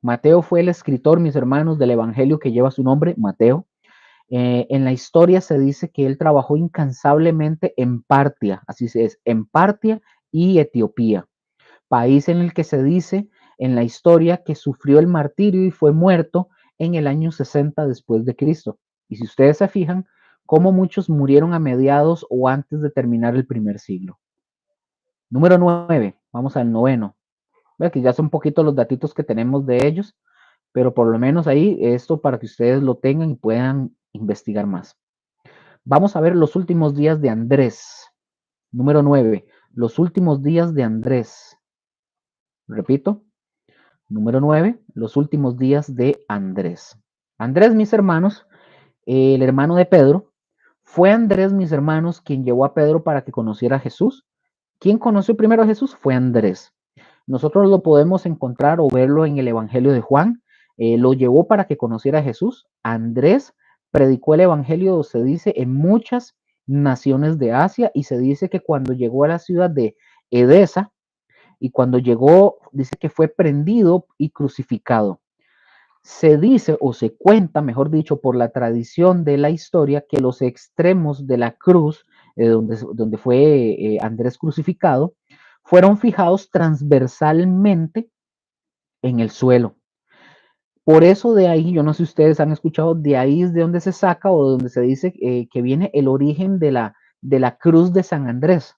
Mateo fue el escritor, mis hermanos, del Evangelio que lleva su nombre, Mateo. En la historia se dice que él trabajó incansablemente en Partia, así es, en Partia y Etiopía, país en el que se dice en la historia que sufrió el martirio y fue muerto en el año 60 después de Cristo. Y si ustedes se fijan, cómo muchos murieron a mediados o antes de terminar el primer siglo. Número 9, vamos al noveno. Ve que ya son poquitos los datitos que tenemos de ellos, pero por lo menos ahí esto para que ustedes lo tengan y puedan investigar más. Vamos a ver los últimos días de Andrés. Número 9, los últimos días de Andrés. Repito, número 9, los últimos días de Andrés. Andrés, mis hermanos, el hermano de Pedro, Fue Andrés, mis hermanos, quien llevó a Pedro para que conociera a Jesús. ¿Quién conoció primero a Jesús? Fue Andrés. Nosotros lo podemos encontrar o verlo en el Evangelio de Juan. Lo llevó para que conociera a Jesús. Andrés predicó el Evangelio, se dice, en muchas naciones de Asia, y se dice que cuando llegó a la ciudad de Edesa, y cuando llegó, dice que fue prendido y crucificado. Se dice o se cuenta, mejor dicho, por la tradición de la historia, que los extremos de la cruz, donde fue Andrés crucificado, fueron fijados transversalmente en el suelo. Por eso de ahí, yo no sé si ustedes han escuchado, de ahí es de donde se saca o de donde se dice que viene el origen de la cruz de San Andrés.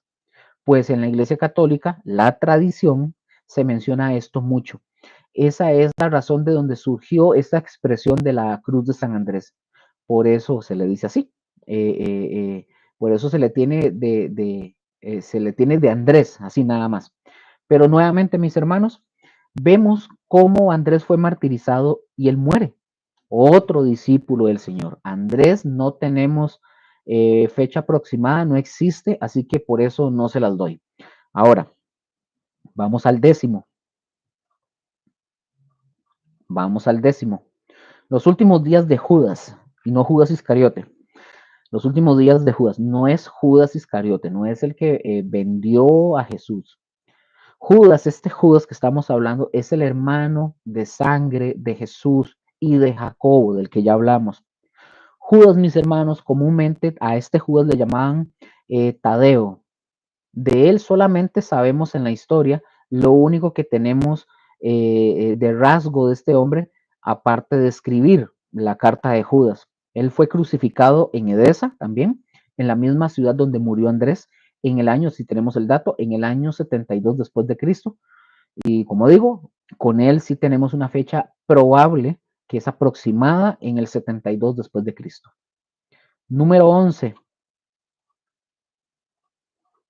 Pues en la Iglesia Católica, la tradición se menciona esto mucho. Esa es la razón de donde surgió esta expresión de la cruz de San Andrés. Por eso se le dice así. Eh, eh, eh, por eso se le tiene de Andrés, así nada más. Pero nuevamente, mis hermanos, vemos cómo Andrés fue martirizado y él muere. Otro discípulo del Señor. Andrés no tenemos fecha aproximada, no existe, así que por eso no se las doy. Ahora, vamos al décimo. Vamos al décimo. Los últimos días de Judas, y no Judas Iscariote. Los últimos días de Judas, no es Judas Iscariote, no es el que vendió a Jesús. Judas, este Judas que estamos hablando, es el hermano de sangre de Jesús y de Jacobo, del que ya hablamos. Judas, mis hermanos, comúnmente a este Judas le llamaban Tadeo. De él solamente sabemos en la historia, lo único que tenemos de rasgo de este hombre, aparte de escribir la carta de Judas. Él fue crucificado en Edesa también, en la misma ciudad donde murió Andrés, en el año, si tenemos el dato, en el año 72 después de Cristo. Y como digo, con él sí tenemos una fecha probable que es aproximada en el 72 después de Cristo. Número 11.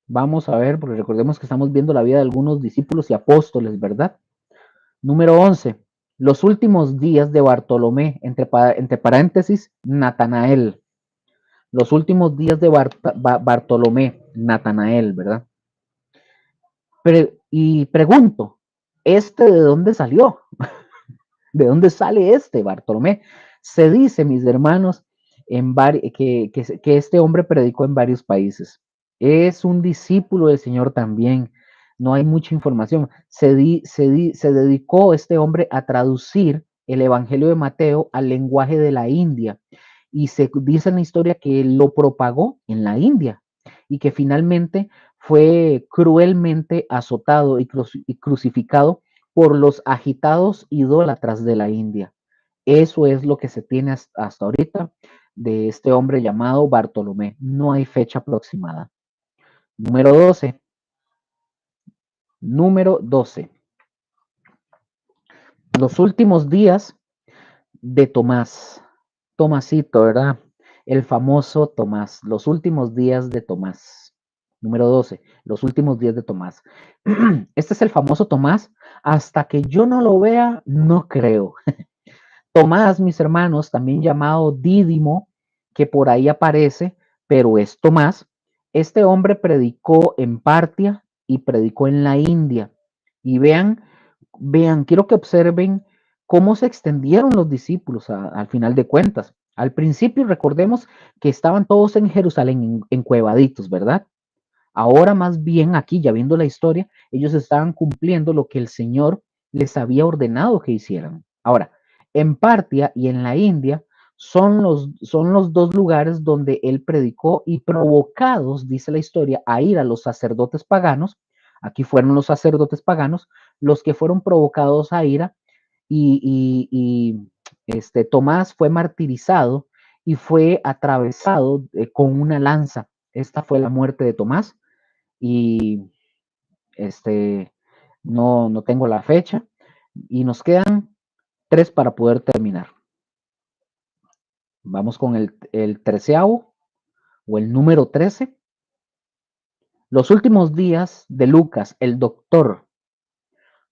Vamos a ver, porque recordemos que estamos viendo la vida de algunos discípulos y apóstoles, ¿verdad? Número 11. Los últimos días de Bartolomé, entre paréntesis, Natanael. Los últimos días de Bartolomé, Natanael, ¿verdad? Y pregunto, ¿este de dónde salió? ¿De dónde sale este Bartolomé? Se dice, mis hermanos, que este hombre predicó en varios países. Es un discípulo del Señor también. No hay mucha información. Se dedicó este hombre a traducir el Evangelio de Mateo al lenguaje de la India. Y se dice en la historia que lo propagó en la India y que finalmente fue cruelmente azotado y crucificado por los agitados idólatras de la India. Eso es lo que se tiene hasta ahorita de este hombre llamado Bartolomé. No hay fecha aproximada. Número 12. Número 12. Los últimos días de Tomás. Tomasito, ¿verdad? El famoso Tomás. Los últimos días de Tomás. Número 12. Los últimos días de Tomás. Este es el famoso Tomás. Hasta que yo no lo vea, no creo. Tomás, mis hermanos, también llamado Dídimo, que por ahí aparece, pero es Tomás. Este hombre predicó en Partia y predicó en la India. Y vean, quiero que observen cómo se extendieron los discípulos al final de cuentas. Al principio recordemos que estaban todos en Jerusalén encuevaditos, ¿verdad? Ahora más bien aquí, ya viendo la historia, ellos estaban cumpliendo lo que el Señor les había ordenado que hicieran. Ahora, en Partia y en la India son los dos lugares donde él predicó y provocados, dice la historia, a ir a los sacerdotes paganos. Aquí fueron los sacerdotes paganos los que fueron provocados a ira y Tomás fue martirizado y fue atravesado con una lanza. Esta fue la muerte de Tomás y este, no tengo la fecha y nos quedan 3 para poder terminar. Vamos con el 13º o el número 13. Los últimos días de Lucas, el doctor.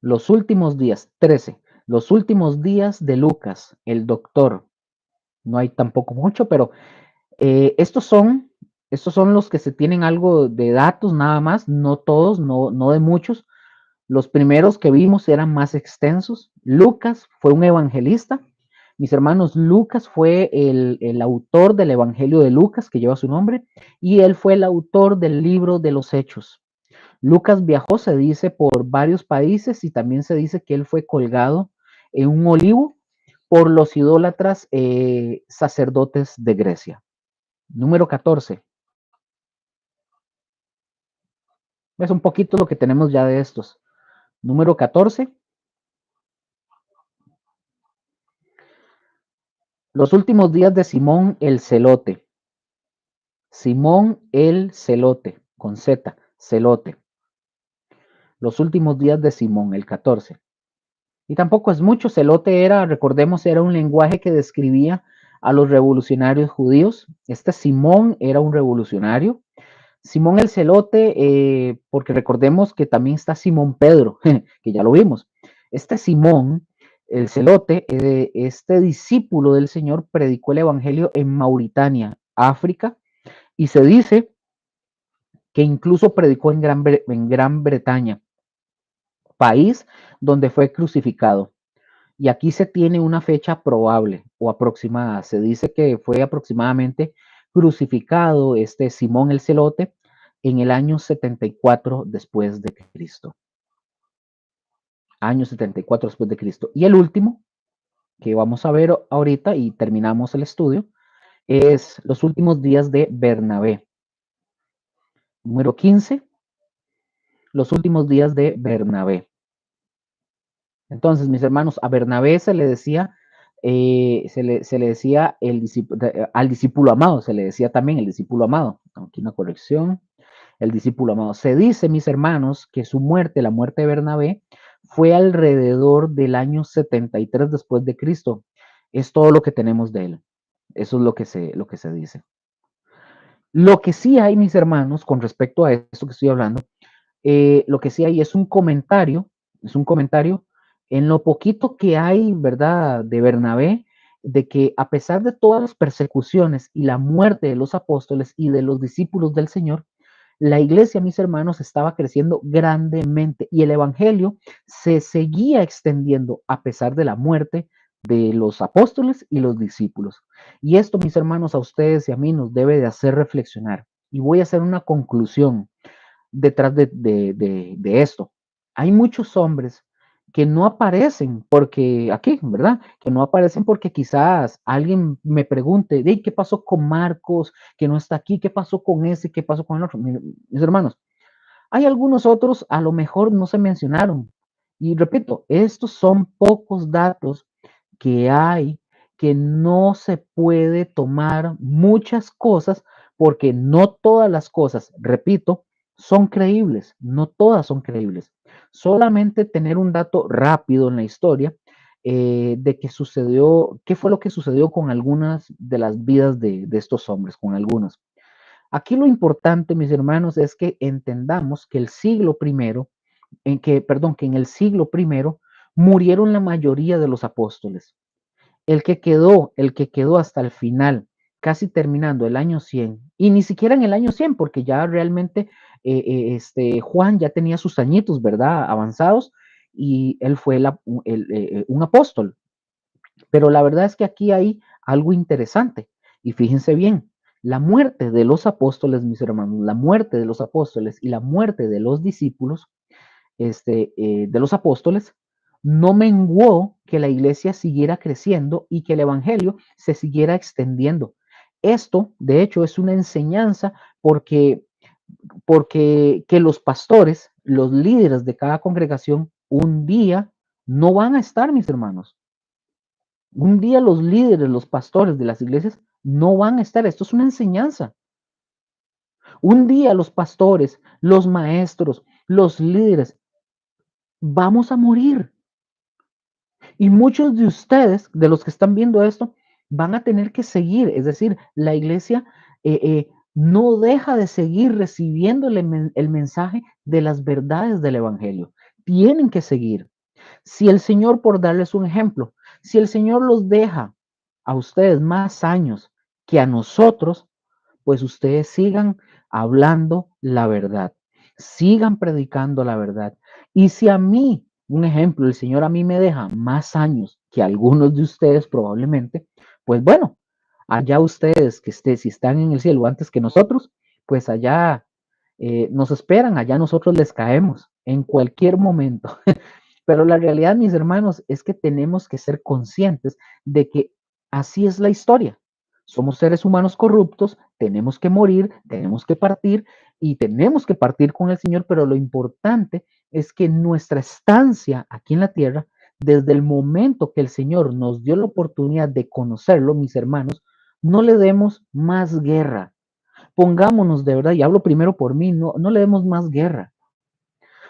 Los últimos días, 13. Los últimos días de Lucas, el doctor. No hay tampoco mucho, pero Estos son los que se tienen algo de datos nada más, no todos, no de muchos. Los primeros que vimos eran más extensos. Lucas fue un evangelista. Mis hermanos, Lucas fue el autor del Evangelio de Lucas, que lleva su nombre, y él fue el autor del libro de los Hechos. Lucas viajó, se dice, por varios países y también se dice que él fue colgado en un olivo por los idólatras sacerdotes de Grecia. Número 14. Es un poquito lo que tenemos ya de estos. Número 14. Los últimos días de Simón el Celote. Simón el Celote, con Z, Celote. Los últimos días de Simón, el 14. Y tampoco es mucho. Celote era, recordemos, era un lenguaje que describía a los revolucionarios judíos. Este Simón era un revolucionario. Simón el Celote, porque recordemos que también está Simón Pedro, que ya lo vimos. Este Simón el Celote, este discípulo del Señor, predicó el Evangelio en Mauritania, África, y se dice que incluso predicó en Gran Bretaña, país donde fue crucificado. Y aquí se tiene una fecha probable o aproximada. Se dice que fue aproximadamente crucificado este Simón el Celote en el año 74 después de Cristo. Año 74 después de Cristo. Y el último que vamos a ver ahorita y terminamos el estudio es los últimos días de Bernabé. Número 15, los últimos días de Bernabé. Entonces, mis hermanos, a Bernabé se le decía, se le decía al discípulo amado, se le decía también el discípulo amado. Aquí una corrección, el discípulo amado. Se dice, mis hermanos, que su muerte, la muerte de Bernabé, fue alrededor del año 73 después de Cristo. Es todo lo que tenemos de él. Eso es lo que se dice. Lo que sí hay, mis hermanos, con respecto a esto que estoy hablando, lo que sí hay es un comentario en lo poquito que hay, ¿verdad?, de Bernabé, de que a pesar de todas las persecuciones y la muerte de los apóstoles y de los discípulos del Señor, la iglesia, mis hermanos, estaba creciendo grandemente y el evangelio se seguía extendiendo a pesar de la muerte de los apóstoles y los discípulos. Y esto, mis hermanos, a ustedes y a mí nos debe de hacer reflexionar. Y voy a hacer una conclusión detrás de esto. Hay muchos hombres que no aparecen porque aquí, ¿verdad? Que no aparecen porque quizás alguien me pregunte, ¿de qué pasó con Marcos, que no está aquí? ¿Qué pasó con ese? ¿Qué pasó con el otro? Mis hermanos, hay algunos otros a lo mejor no se mencionaron. Y repito, estos son pocos datos que hay, que no se puede tomar muchas cosas porque no todas las cosas, repito, son creíbles, no todas son creíbles. Solamente tener un dato rápido en la historia de que sucedió, qué fue lo que sucedió con algunas de las vidas de estos hombres, con algunos. Aquí lo importante, mis hermanos, es que entendamos que el siglo primero, que en el siglo primero murieron la mayoría de los apóstoles. El que quedó hasta el final, casi terminando el año 100, y ni siquiera en el año 100, porque ya realmente Juan ya tenía sus añitos, ¿verdad? Avanzados, y él fue un apóstol. Pero la verdad es que aquí hay algo interesante, y fíjense bien, la muerte de los apóstoles, mis hermanos, la muerte de los apóstoles y la muerte de los discípulos, de los apóstoles, no menguó que la iglesia siguiera creciendo y que el evangelio se siguiera extendiendo. Esto, de hecho, es una enseñanza porque que los pastores, los líderes de cada congregación, un día no van a estar, mis hermanos. Un día los líderes, los pastores de las iglesias no van a estar. Esto es una enseñanza. Un día los pastores, los maestros, los líderes, vamos a morir. Y muchos de ustedes, de los que están viendo esto, van a tener que seguir. Es decir, la iglesia no deja de seguir recibiendo el mensaje de las verdades del Evangelio. Tienen que seguir. Si el Señor, por darles un ejemplo, si el Señor los deja a ustedes más años que a nosotros, pues ustedes sigan hablando la verdad, sigan predicando la verdad. Y si a mí, un ejemplo, el Señor a mí me deja más años que algunos de ustedes probablemente, pues bueno, allá ustedes que si están en el cielo antes que nosotros, pues allá nos esperan, allá nosotros les caemos en cualquier momento. Pero la realidad, mis hermanos, es que tenemos que ser conscientes de que así es la historia. Somos seres humanos corruptos, tenemos que morir, tenemos que partir y tenemos que partir con el Señor, pero lo importante es que nuestra estancia aquí en la tierra, desde el momento que el Señor nos dio la oportunidad de conocerlo, mis hermanos, no le demos más guerra. Pongámonos de verdad, y hablo primero por mí, no le demos más guerra.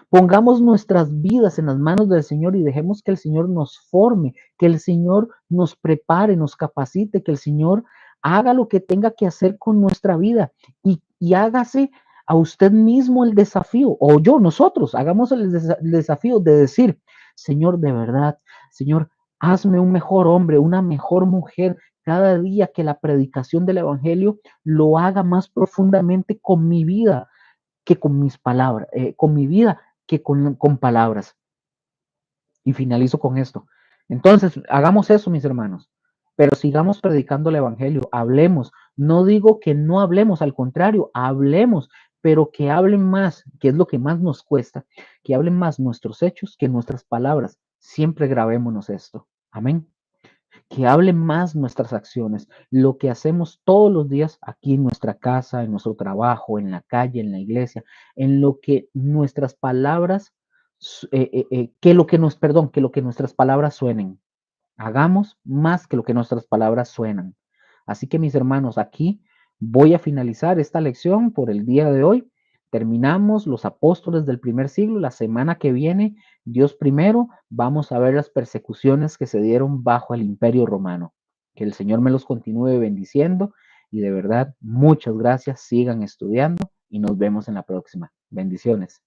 Pongamos nuestras vidas en las manos del Señor y dejemos que el Señor nos forme, que el Señor nos prepare, nos capacite, que el Señor haga lo que tenga que hacer con nuestra vida y hágase a usted mismo el desafío, o yo, nosotros, hagamos el desafío de decir, Señor, de verdad, Señor, hazme un mejor hombre, una mejor mujer, cada día que la predicación del Evangelio lo haga más profundamente con mi vida, que con mis palabras, con mi vida que con palabras. Y finalizo con esto. Entonces, hagamos eso, mis hermanos, pero sigamos predicando el Evangelio, hablemos. No digo que no hablemos, al contrario, hablemos, pero que hablen más, que es lo que más nos cuesta, que hablen más nuestros hechos que nuestras palabras. Siempre grabémonos esto. Amén. Que hablen más nuestras acciones, lo que hacemos todos los días aquí en nuestra casa, en nuestro trabajo, en la calle, en la iglesia, en lo que nuestras palabras, que lo que nos, perdón, que lo que nuestras palabras suenen. Hagamos más que lo que nuestras palabras suenan. Así que mis hermanos, aquí voy a finalizar esta lección por el día de hoy. Terminamos los apóstoles del primer siglo. La semana que viene, Dios primero, vamos a ver las persecuciones que se dieron bajo el imperio romano. Que el Señor me los continúe bendiciendo y de verdad, muchas gracias. Sigan estudiando y nos vemos en la próxima. Bendiciones.